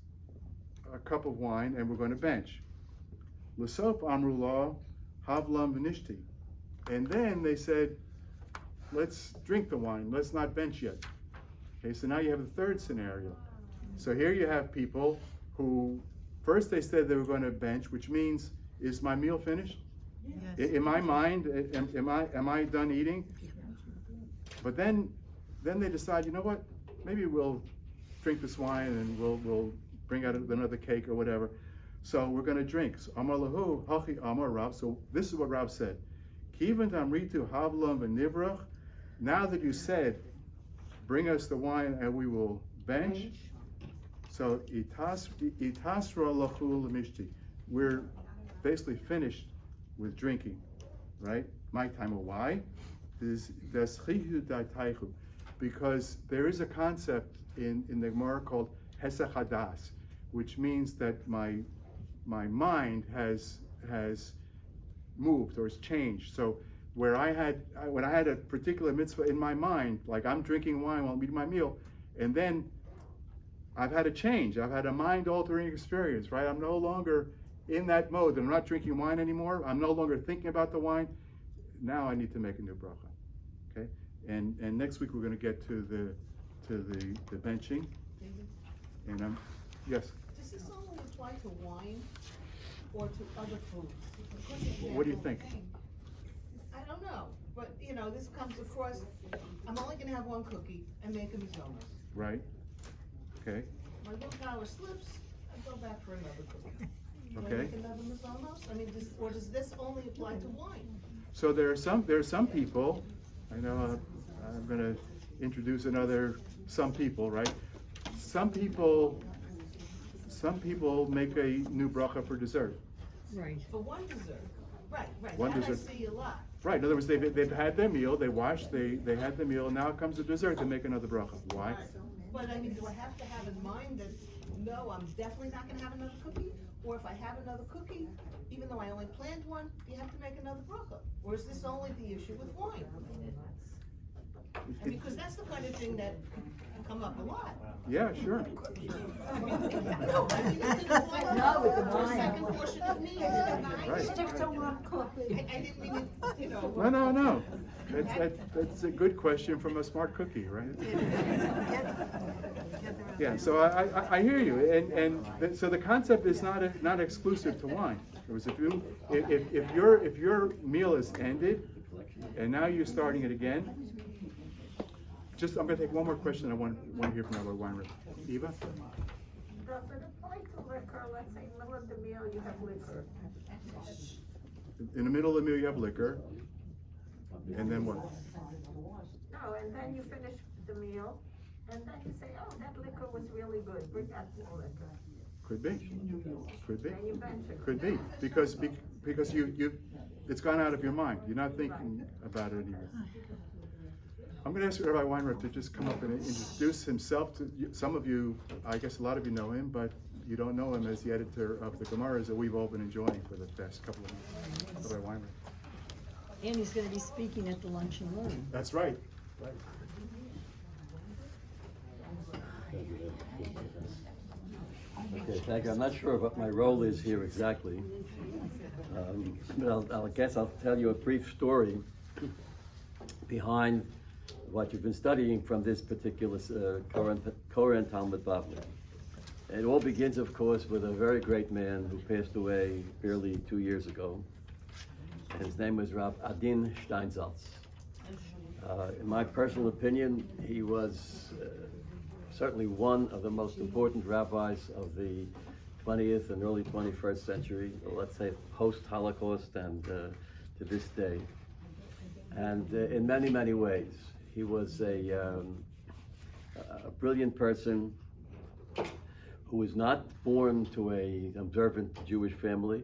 a cup of wine and we're going to bench. L'sof amrullah, havlam v'nishti. And then they said, let's drink the wine, let's not bench yet. Okay, so now you have the third scenario. So here you have people who, first they said they were going to bench, which means, is my meal finished? Yes. In my mind, am I done eating? But then they decide, you know what? Maybe we'll drink this wine and we'll bring out another cake or whatever. So we're going to drink. So Amar lahu, hachi Amar Rav. So this is what Rav said. Kivan tamritu havlam v'nivrach. Now that you said, bring us the wine and we will bench. So itasra lachul lemishti. We're basically finished with drinking, right? My time. Why? Because there is a concept in the Gemara called hesach hadas, which means that my mind has moved or has changed. So when I had a particular mitzvah in my mind, like I'm drinking wine while I'm eating my meal, and then I've had a change. I've had a mind-altering experience, right? I'm no longer in that mode. I'm not drinking wine anymore. I'm no longer thinking about the wine. Now I need to make a new bracha. Okay? And next week we're going to get to the benching. And yes. Does this only apply to wine or to other foods? What do you think? I don't know, but this comes across. I'm only going to have one cookie and make a mizonos. Right. Okay. My little power slips. I go back for another cookie. Okay. Make another mizonos? I mean, does this only apply to wine? So there are some people. I know I'm going to introduce some people, right? Some people make a new bracha for dessert. Right. For one dessert. Right. One that dessert. I see a lot. Right. In other words, they've had their meal, they washed, they had the meal, and now comes the dessert, they make another bracha. Why? But I mean, do I have to have in mind that, no, I'm definitely not gonna have another cookie? Or if I have another cookie, even though I only planned one, you have to make another bracha? Or is this only the issue with wine? I mean, because that's the kind of thing that can come up a lot. Yeah, sure. No, I mean, No, with the for a wine. second portion of me, Right. Stick to one cookie. I didn't mean it, No. That's a good question from a smart cookie, right? Yeah. So I hear you, and so the concept is not exclusive to wine. It was if your meal is ended, and now you're starting it again. I'm going to take one more question. I want to hear from Rabbi Weinreb. Eva? But for the point of liquor, let's say in the middle of the meal you have liquor. In the middle of the meal, you have liquor, and then what? No, and then you finish the meal, And then you say, oh, that liquor was really good, bring out more liquor. Could be, could be, And you venture. could be, because you, it's gone out of your mind, you're not thinking about it anymore. I'm gonna ask Rabbi Weinreb to just come up and introduce himself to some of you. I guess a lot of you know him, but you don't know him as the editor of the Gemaras that we've all been enjoying for the past couple of months. Rabbi Weinreb. And he's gonna be speaking at the lunch and learn. That's right. Okay, thank you. I'm not sure what my role is here exactly, but I guess I'll tell you a brief story behind what you've been studying from this particular Koren Talmud Bavli. It all begins, of course, with a very great man who passed away barely 2 years ago. And his name was Rav Adin Steinsaltz. In my personal opinion, he was certainly one of the most important rabbis of the 20th and early 21st century, let's say post-Holocaust and to this day. And in many, many ways, he was a brilliant person who was not born to an observant Jewish family,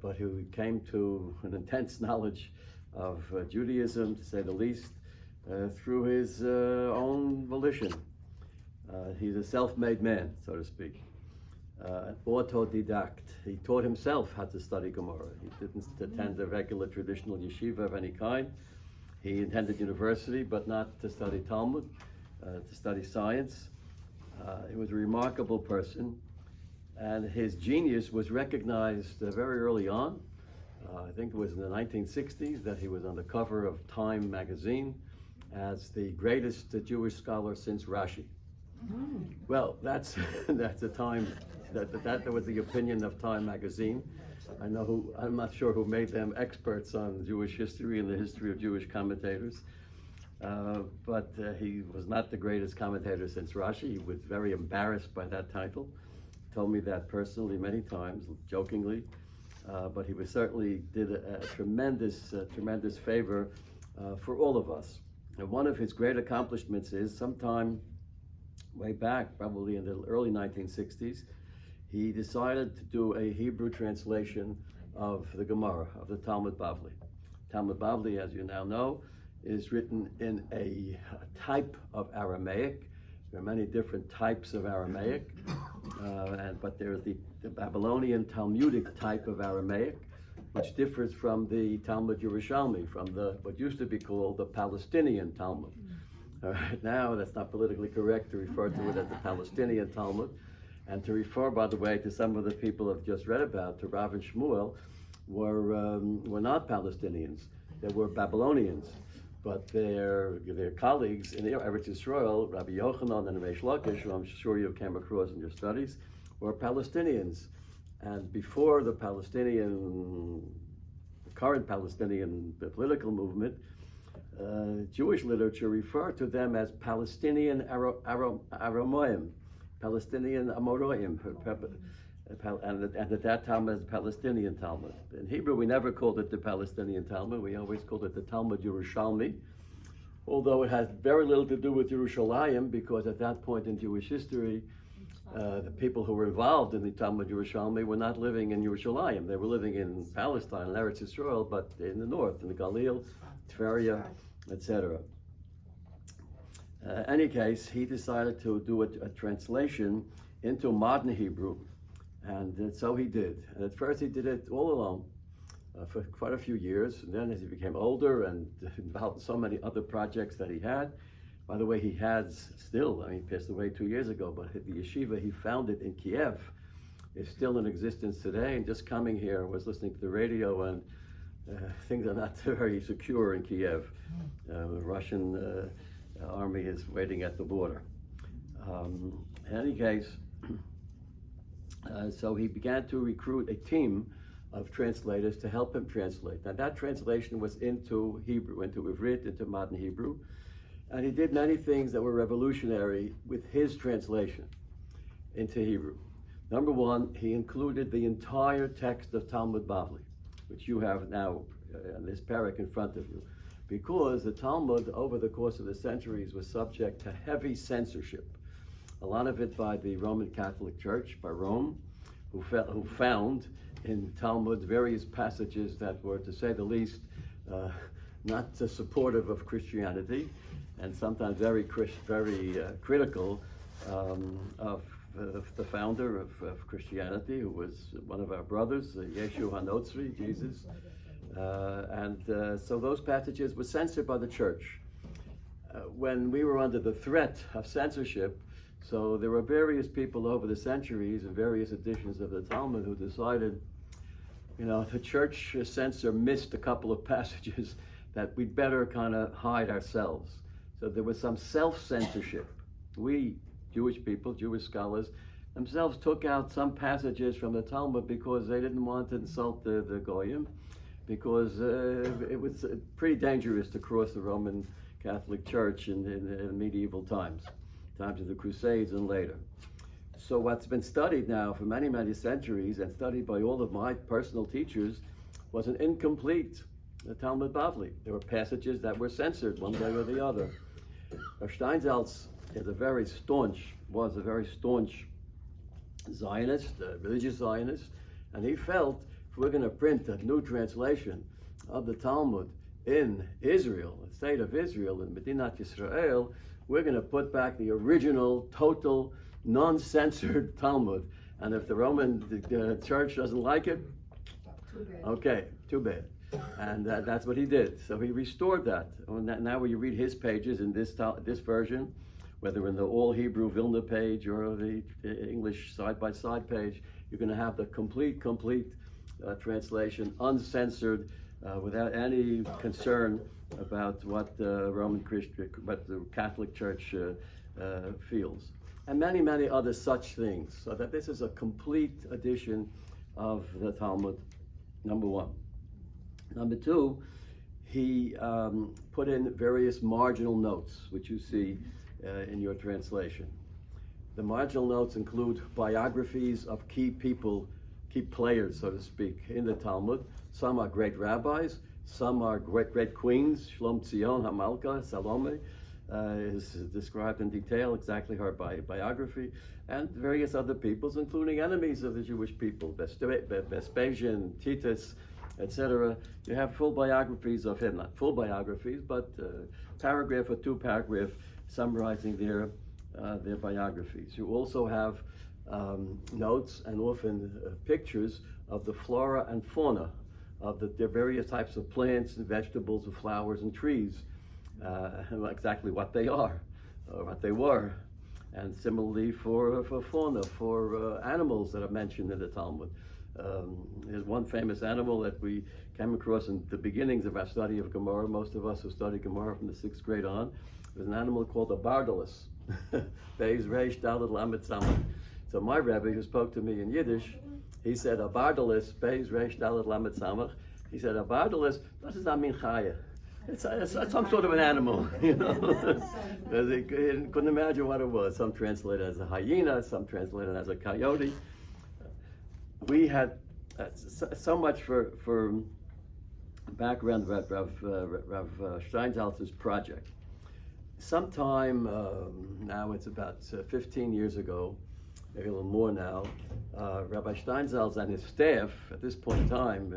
but who came to an intense knowledge of Judaism, to say the least, through his own volition. He's a self-made man, so to speak. Autodidact. He taught himself how to study Gemara. He didn't attend a regular traditional yeshiva of any kind. He attended university, but not to study Talmud, to study science. He was a remarkable person, and his genius was recognized very early on. I think it was in the 1960s that he was on the cover of Time magazine as the greatest Jewish scholar since Rashi. Well, that's a time that was the opinion of Time magazine. I'm not sure who made them experts on Jewish history and the history of Jewish commentators, but he was not the greatest commentator since Rashi. He was very embarrassed by that title. Told me that personally many times, jokingly, but he was certainly did a tremendous favor for all of us. And one of his great accomplishments is sometime way back, probably in the early 1960s, he decided to do a Hebrew translation of the Gemara, of the Talmud Bavli. Talmud Bavli, as you now know, is written in a type of Aramaic. There are many different types of Aramaic, but there's the Babylonian Talmudic type of Aramaic, which differs from the Talmud Yerushalmi, from what used to be called the Palestinian Talmud. Now, that's not politically correct to refer to it as the Palestinian Talmud, and to refer, by the way, to some of the people I've just read about, to Rav and Shmuel, were not Palestinians. They were Babylonians. But their colleagues in Eretz Yisrael, Rabbi Yochanan and Reish Lakish, who I'm sure you came across in your studies, were Palestinians. And before the current Palestinian political movement, Jewish literature referred to them as Palestinian Aramoim, Palestinian Amoroim, and at that time as Palestinian Talmud. In Hebrew, we never called it the Palestinian Talmud. We always called it the Talmud Yerushalmi, although it had very little to do with Yerushalayim, because at that point in Jewish history, the people who were involved in the Talmud Yerushalmi were not living in Yerushalayim. They were living in Palestine, in Eretz Yisrael, but in the north, in the Galil, Tveria, etc. Any case, he decided to do a translation into modern Hebrew, and so he did. And at first he did it all alone for quite a few years, and then as he became older and involved in so many other projects that he had, by the way, he has still, he passed away 2 years ago, but the yeshiva he founded in Kiev is still in existence today. And just coming here, I was listening to the radio, and things are not very secure in Kiev. The Russian army is waiting at the border. In any case, so he began to recruit a team of translators to help him translate. Now that translation was into Hebrew, into Ivrit, into modern Hebrew, and he did many things that were revolutionary with his translation into Hebrew. Number one, he included the entire text of Talmud Bavli, which you have now in this parak in front of you. because the Talmud, over the course of the centuries, was subject to heavy censorship. A lot of it by the Roman Catholic Church, by Rome, who found in Talmud various passages that were, to say the least, not supportive of Christianity, and sometimes very critical of the founder of Christianity, who was one of our brothers, Yeshu HaNotzri, Jesus. So those passages were censored by the church. When we were under the threat of censorship, so there were various people over the centuries and various editions of the Talmud who decided, the church censor missed a couple of passages that we'd better kind of hide ourselves. So there was some self-censorship. We, Jewish people, Jewish scholars, themselves took out some passages from the Talmud because they didn't want to insult the Goyim, because it was pretty dangerous to cross the Roman Catholic Church in medieval times of the Crusades and later. So what's been studied now for many, many centuries and studied by all of my personal teachers was an incomplete Talmud Bavli. There were passages that were censored one way or the other. Steinsaltz was a very staunch Zionist, religious Zionist, and he felt if we're going to print a new translation of the Talmud in Israel, the state of Israel, in Medinat Yisrael, we're going to put back the original, total, non-censored Talmud. And if the Roman Church doesn't like it, okay, too bad. And that's what he did. So he restored that. Now when you read his pages in this version, whether in the all Hebrew Vilna page or the English side-by-side page, you're going to have the complete translation, uncensored, without any concern about what what the Catholic Church feels, and many, many other such things. So that this is a complete edition of the Talmud, number one. Number two, he put in various marginal notes, which you see in your translation. The marginal notes include biographies of key people, key players, so to speak, in the Talmud. Some are great rabbis, some are great queens. Shlom Tzion HaMalka, Salome, is described in detail, exactly her biography, and various other peoples, including enemies of the Jewish people, Vespasian, Titus, etc. You have full biographies of him, not full biographies, but paragraph or two paragraph summarizing their biographies. You also have notes and often pictures of the flora and fauna of the various types of plants and vegetables and flowers and trees, exactly what they are, or what they were. And similarly for fauna, for animals that are mentioned in the Talmud. There's one famous animal that we came across in the beginnings of our study of Gemara. Most of us who study Gemara from the 6th grade on. There's an animal called a bardalus. Beis Reish Dalet Lamed Samach. So my Rabbi, who spoke to me in Yiddish, he said, a bardalus, Beis Reish Dalet Lamed Samach. He said, a bardalus, what does that mean, chaya? It's some sort of an animal, He couldn't imagine what it was. Some translate it as a hyena, some translate it as a coyote. We had so much for background of Rav Steinsaltz's project. Sometime, now it's about 15 years ago, maybe a little more now, Rabbi Steinsaltz and his staff, at this point in time,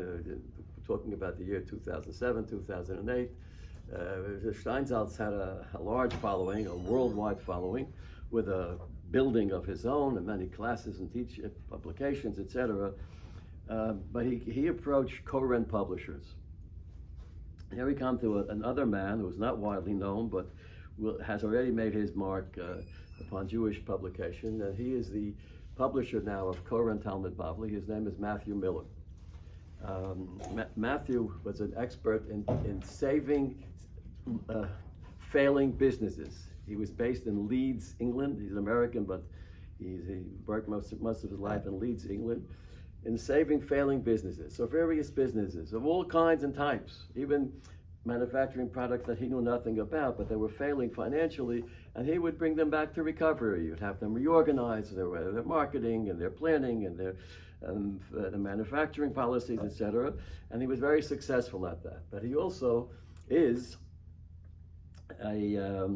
talking about the year 2007, 2008, Steinsaltz had a large following, a worldwide following, with a building of his own and many classes and publications, etc. But he approached Koren publishers. Here we come to another man who is not widely known, but has already made his mark upon Jewish publication. And he is the publisher now of Koren Talmud Bavli. His name is Matthew Miller. Matthew was an expert in saving failing businesses. He was based in Leeds, England. He's an American, but he worked most of his life in Leeds, England, in saving failing businesses. So various businesses of all kinds and types, even manufacturing products that he knew nothing about, but they were failing financially, and he would bring them back to recovery. You'd have them reorganize their marketing and their planning and their the manufacturing policies, etc. And he was very successful at that. But he also is a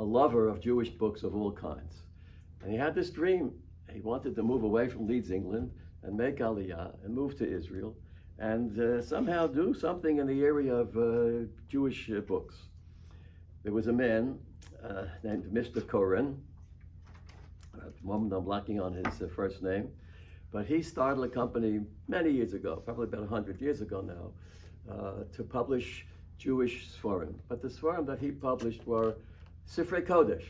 lover of Jewish books of all kinds. And he had this dream. He wanted to move away from Leeds, England, and make Aliyah, and move to Israel, and somehow do something in the area of Jewish books. There was a man named Mr. Koren. At the moment I'm blanking on his first name, but he started a company many years ago, probably about 100 years ago now, to publish Jewish Sforim. But the Sforim that he published were Sifrei Kodesh,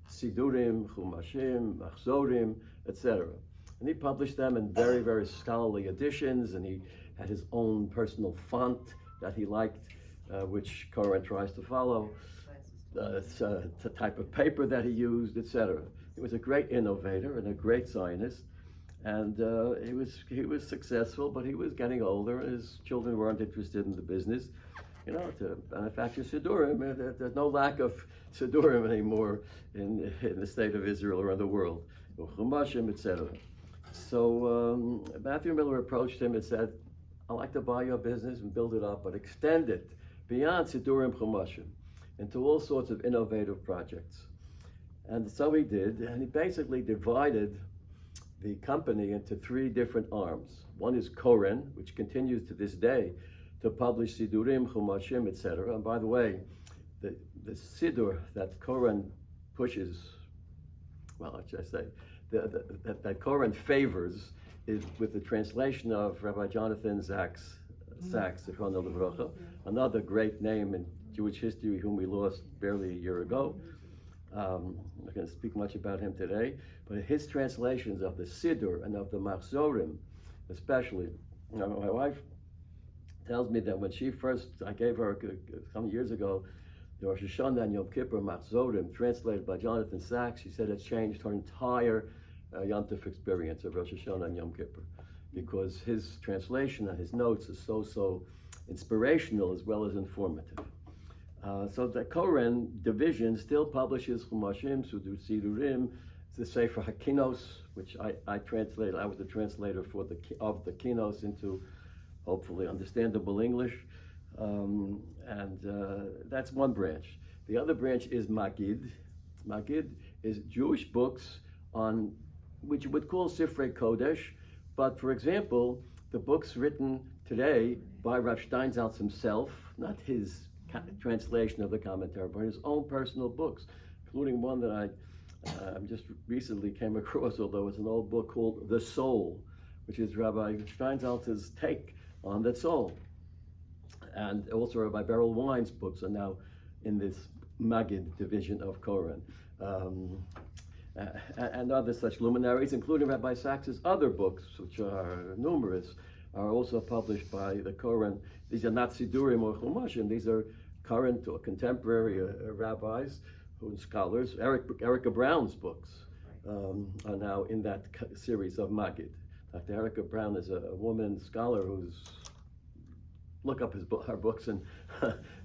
Sidurim, Chumashim, Machzorim, etc. And he published them in very, very scholarly editions, and he had his own personal font that he liked, which Koren tries to follow, the type of paper that he used, etc. He was a great innovator and a great Zionist, and he was successful, but he was getting older, and his children weren't interested in the business. You know, to manufacture Sidurim, there's no lack of Sidurim anymore in the state of Israel or in the world, or Chumashim, etc. So Matthew Miller approached him and said, I'd like to buy your business and build it up, but extend it beyond Sidurim Chumashim into all sorts of innovative projects. And so he did, and he basically divided the company into three different arms. One is Koren, which continues to this day to publish Sidurim, Chumashim, etc. And by the way, the Sidur that Koren pushes, well, what should I say, that Koren favors is with the translation of Rabbi Jonathan Sachs, Zichrono Livrocha, another great name in Jewish history whom we lost barely a year ago. I'm not going to speak much about him today, but his translations of the Siddur and of the Machzorim, especially, my wife tells me that when I gave her some years ago, the Rosh Hashanah and Yom Kippur Machzorim, translated by Jonathan Sachs, she said it changed her entire Yom Tov experience of Rosh Hashanah and Yom Kippur, because his translation and his notes is so inspirational as well as informative. So the Koren division still publishes Chumashim, Sidurim, the Sefer HaKinos, which I translated. I was the translator of the Kinos into hopefully understandable English, and that's one branch. The other branch is Magid. Magid is Jewish books on which you would call Sifrei Kodesh, but for example, the books written today by Rav Steinsaltz himself, not his translation of the commentary, but his own personal books, including one that I just recently came across, although it's an old book called The Soul, which is Rabbi Steinsaltz's take on the soul. And also Rabbi Beryl Wine's books are now in this Magid division of Koren. And other such luminaries, including Rabbi Sachs's other books, which are numerous, are also published by the Koren. These are not Sidurim or Chumashim, these are current or contemporary rabbis and scholars. Erica Brown's books are now in that series of Magid. Dr. Erica Brown is a woman scholar look up her books and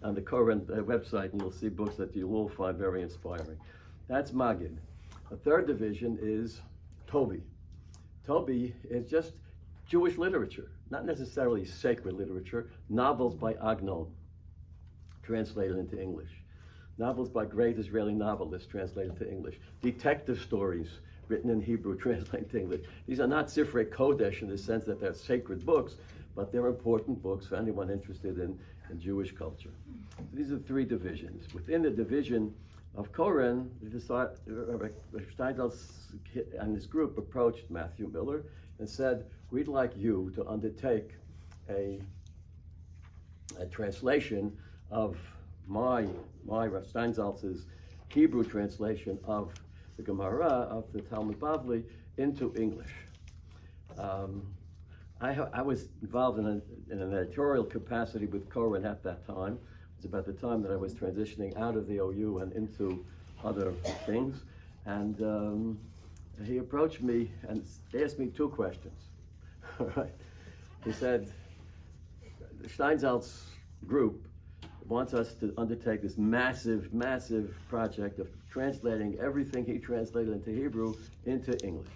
on the Koren website, and you'll see books that you will find very inspiring. That's Magid. The third division is Tobi. Tobi is just Jewish literature, not necessarily sacred literature, novels by Agnon, translated into English. Novels by great Israeli novelists translated into English. Detective stories written in Hebrew translated to English. These are not Sifrei Kodesh in the sense that they're sacred books, but they're important books for anyone interested in Jewish culture. So these are three divisions. Within the division of Koren, Rabbi Steinsaltz and his group approached Matthew Miller and said, we'd like you to undertake a translation of my Rav Steinsaltz's Hebrew translation of the Gemara, of the Talmud Bavli, into English. I was involved in an editorial capacity with Koren at that time. It was about the time that I was transitioning out of the OU and into other things. And he approached me and asked me two questions. All right. He said, the Steinsaltz group wants us to undertake this massive project of translating everything he translated into Hebrew into English.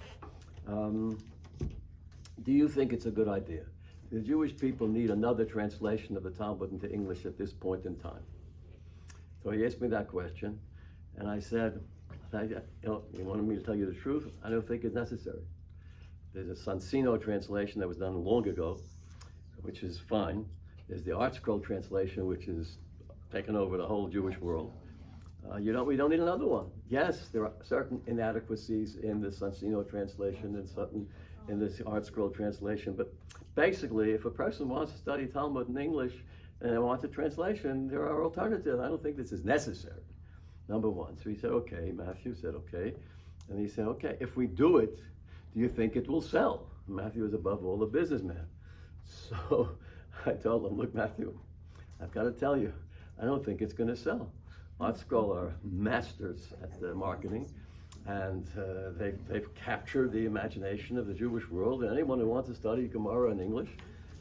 Do you think it's a good idea? The Jewish people need another translation of the Talmud into English at this point in time. So he asked me that question, and I said, you wanted me to tell you the truth? I don't think it's necessary. There's a Sansino translation that was done long ago, which is fine. There's the Art Scroll translation, which is taken over the whole Jewish world. We don't need another one. Yes, there are certain inadequacies in the Sansino translation and certain in this Art Scroll translation, but basically, if a person wants to study Talmud in English and they want a translation, there are alternatives. I don't think this is necessary, number one. So he said, okay. Matthew said, okay. And he said, okay, if we do it, do you think it will sell? Matthew is above all a businessman. So I told him, look, Matthew, I've got to tell you, I don't think it's going to sell. Art Scroll are masters at the marketing, and they've captured the imagination of the Jewish world. And anyone who wants to study Gemara in English,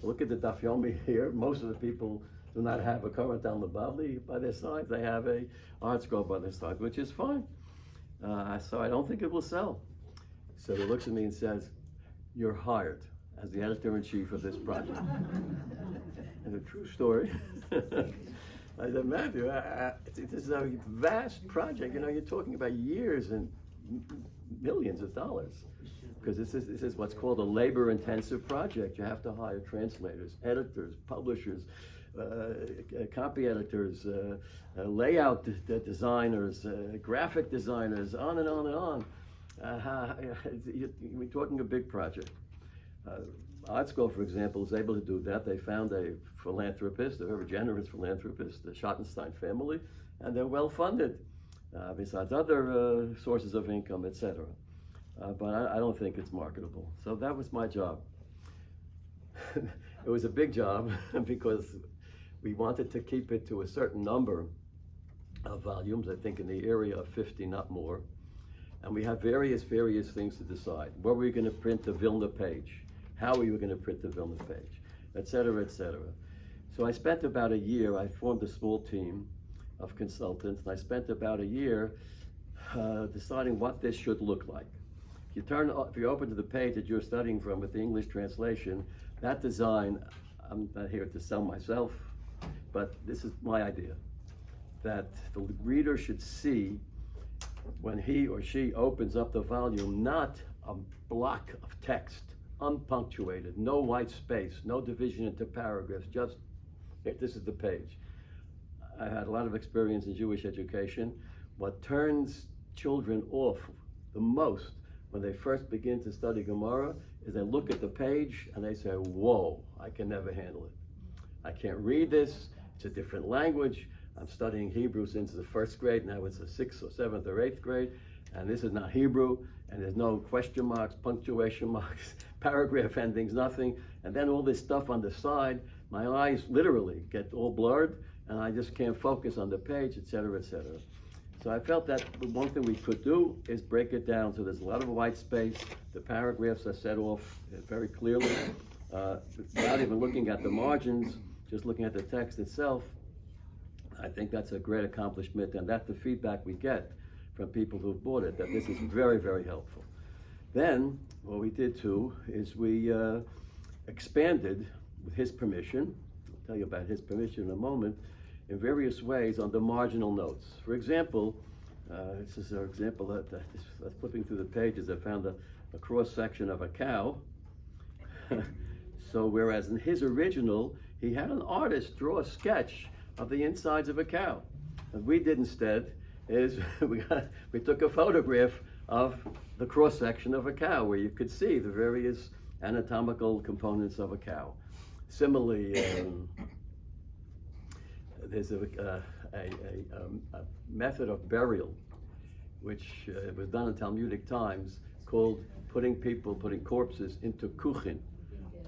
look at the Daf Yomi here. Most of the people do not have a current Talmud Bavli by their side. They have a Art Scroll by their side, which is fine. So I don't think it will sell. So he looks at me and says, you're hired as the editor-in-chief of this project. And a true story. I said, Matthew, this is a vast project. You're talking about years and millions of dollars. Because this is what's called a labor-intensive project. You have to hire translators, editors, publishers, copy editors, layout designers, graphic designers, on and on and on. We're talking a big project. Art Scroll, for example, is able to do that. They found a philanthropist, a very generous philanthropist, the Schottenstein family, and they're well funded, besides other sources of income, etc. But I don't think it's marketable. So that was my job. It was a big job because we wanted to keep it to a certain number of volumes, I think in the area of 50, not more. And we have various things to decide. Were we going to print the Vilna page? How we were going to print the Vilna page, et cetera, et cetera. So I spent about a year. I formed a small team of consultants, and I spent about a year deciding what this should look like. If you open to the page that you're studying from with the English translation, that design, I'm not here to sell myself, but this is my idea, that the reader should see when he or she opens up the volume, not a block of text, unpunctuated, no white space, no division into paragraphs, just, this is the page. I had a lot of experience in Jewish education. What turns children off the most when they first begin to study Gemara is they look at the page and they say, whoa, I can never handle it. I can't read this, it's a different language. I'm studying Hebrew since the first grade, now it's the 6th or 7th or 8th grade, and this is not Hebrew, and there's no question marks, punctuation marks, paragraph endings, nothing, and then all this stuff on the side, my eyes literally get all blurred, and I just can't focus on the page, etc., etc. So I felt that the one thing we could do is break it down so there's a lot of white space, the paragraphs are set off very clearly, without even looking at the margins, just looking at the text itself. I think that's a great accomplishment, and that's the feedback we get from people who've bought it, that this is very, very helpful. Then, what we did too, is we expanded, with his permission, I'll tell you about his permission in a moment, in various ways on the marginal notes. For example, this is an example that flipping through the pages, I found a cross-section of a cow. So whereas in his original, he had an artist draw a sketch of the insides of a cow. What we did instead is we took a photograph of the cross-section of a cow where you could see the various anatomical components of a cow. Similarly, there's a method of burial which was done in Talmudic times called putting corpses into kuchin.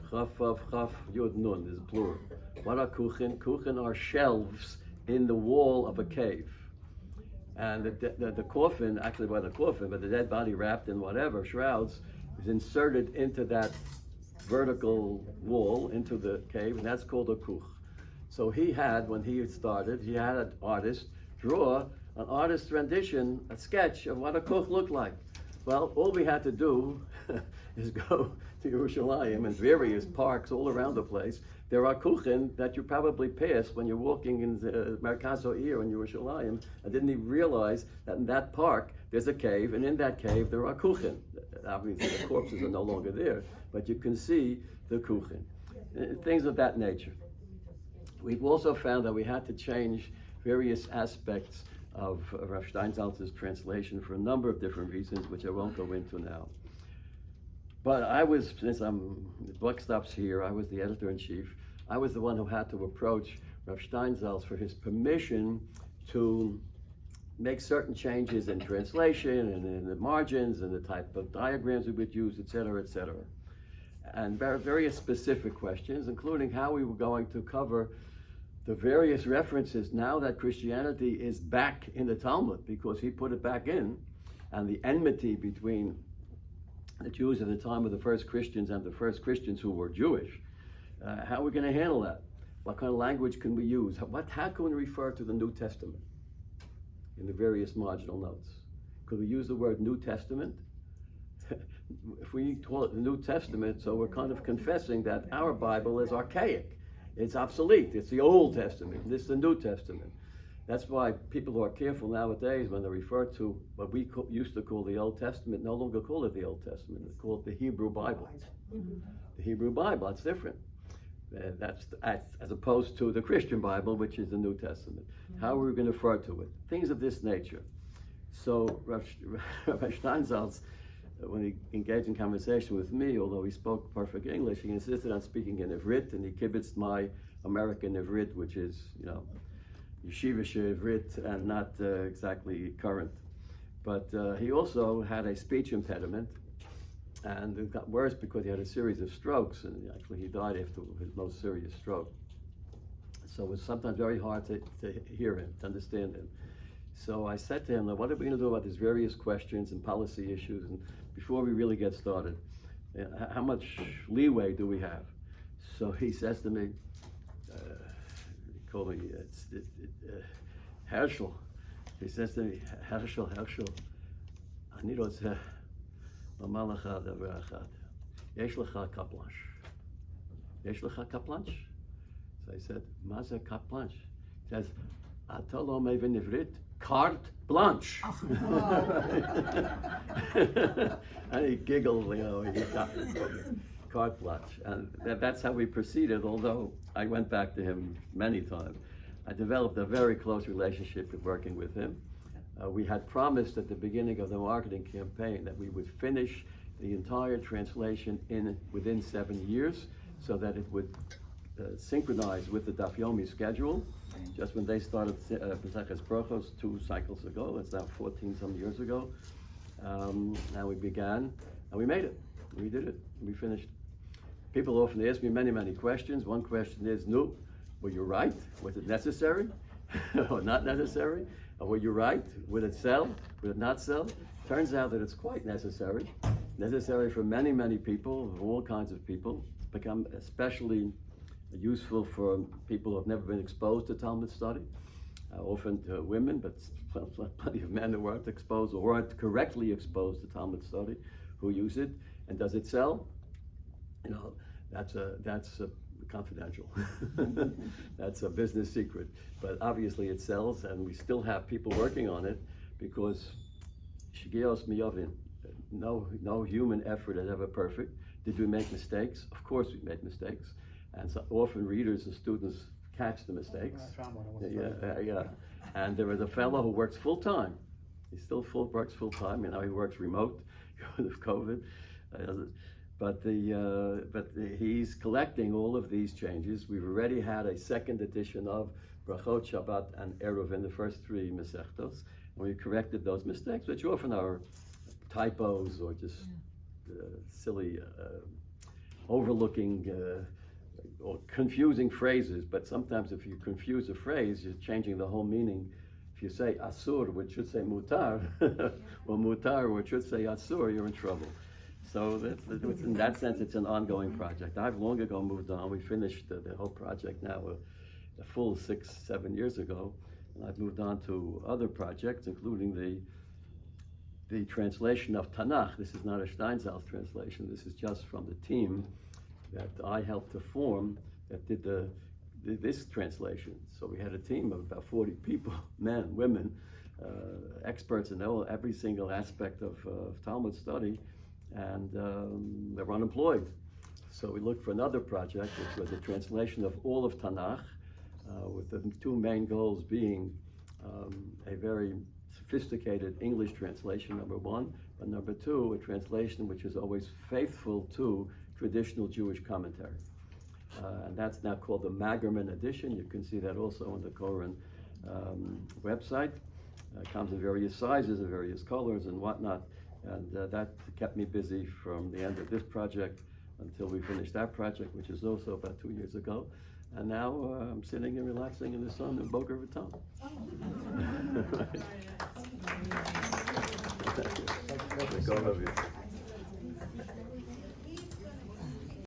Chaf, chaf, yud, nun is plural. What are kuchin? Kuchin are shelves in the wall of a cave. And the coffin, actually by the coffin, but the dead body wrapped in whatever, shrouds, is inserted into that vertical wall, into the cave, and that's called a kuch. So he had, when he started, he had an artist draw an artist's rendition, a sketch of what a kuch looked like. Well, all we had to do is go to Yerushalayim and various parks all around the place, there are kuchen that you probably pass when you're walking in the Merkaz Ha'ir in Yerushalayim and didn't even realize that in that park there's a cave, and in that cave there are kuchen. Obviously the corpses are no longer there, but you can see the kuchen. Things of that nature. We've also found that we had to change various aspects of Rav Steinsaltz's translation for a number of different reasons, which I won't go into now. But I was, since the buck stops here, I was the editor-in-chief. I was the one who had to approach Rav Steinsaltz for his permission to make certain changes in translation and in the margins and the type of diagrams we would use, et cetera, and various specific questions, including how we were going to cover the various references now that Christianity is back in the Talmud, because he put it back in, and the enmity between the Jews at the time of the first Christians and the first Christians who were Jewish. How are we going to handle that? What kind of language can we use? How can we refer to the New Testament in the various marginal notes? Could we use the word New Testament? If we call it the New Testament, so we're kind of confessing that our Bible is archaic. It's obsolete. It's the Old Testament. This is the New Testament. That's why people who are careful nowadays when they refer to what we used to call the Old Testament, no longer call it the Old Testament. They call it the Hebrew Bible. The Hebrew Bible, that's different. That's as opposed to the Christian Bible, which is the New Testament. How are we going to refer to it? Things of this nature. So Rabbi Steinsaltz, when he engaged in conversation with me, although he spoke perfect English, he insisted on speaking in Ivrit, and he kibitzed my American Ivrit, which is, yeshivish Ivrit and not exactly current. But he also had a speech impediment, and it got worse because he had a series of strokes, and actually he died after his most serious stroke. So it was sometimes very hard to hear him, to understand him. So I said to him, what are we going to do about these various questions and policy issues, and before we really get started, how much leeway do we have? So he says to me, he called me Hershel. He says to me, Hershel, אני רוצה לומר לך דבר אחד. יש לך carte blanche. יש לך carte blanche? So I said, מה זה carte blanche? He says, אתה לא מבין עברית? Carte blanche. And he giggled, he got carte blanche. And that's how we proceeded, although I went back to him many times. I developed a very close relationship with working with him. We had promised at the beginning of the marketing campaign that we would finish the entire translation within 7 years, so that it would synchronize with the Daf Yomi schedule. Just when they started Pesachim Brochos 2 cycles ago, it's now 14 some years ago. Now we began, and we made it. We did it. We finished. People often ask me many, many questions. One question is, no, were you right? Was it necessary or not necessary? Or were you right? Would it sell? Would it not sell? Turns out that it's quite necessary. Necessary for many, many people, all kinds of people. It's become especially useful for people who have never been exposed to Talmud study, often to women, but plenty of men who weren't exposed or weren't correctly exposed to Talmud study who use it. And does it sell? That's confidential. That's a business secret. But obviously it sells, and we still have people working on it, because Shigeos Miyovin, no human effort is ever perfect. Did we make mistakes? Of course we made mistakes. And so often readers and students catch the mistakes. I found one. Yeah. And there is a fellow who works full time. He still works full time. He works remote because of COVID. But he's collecting all of these changes. We've already had a second edition of Brachot, Shabbat, and Eruv in the first 3 Masechtos, and we corrected those mistakes, which often are typos or just silly overlooking or confusing phrases. But sometimes if you confuse a phrase, you're changing the whole meaning. If you say asur, which should say mutar, or mutar, which should say asur, you're in trouble. So in that sense, it's an ongoing project. I've long ago moved on. We finished the whole project now a full 6-7 years ago. And I've moved on to other projects, including the translation of Tanakh. This is not a Steinsaltz translation. This is just from the team that I helped to form that did this translation. So we had a team of about 40 people, men, women, experts in every single aspect of Talmud study, and they were unemployed. So we looked for another project, which was a translation of all of Tanakh, with the two main goals being a very sophisticated English translation, number one, but number two, a translation which is always faithful to traditional Jewish commentary. And that's now called the Magerman edition. You can see that also on the Koren website. It comes in various sizes and various colors and whatnot. And that kept me busy from the end of this project until we finished that project, which is also about 2 years ago. And now I'm sitting and relaxing in the sun in Boca Raton. Go, Rabbi.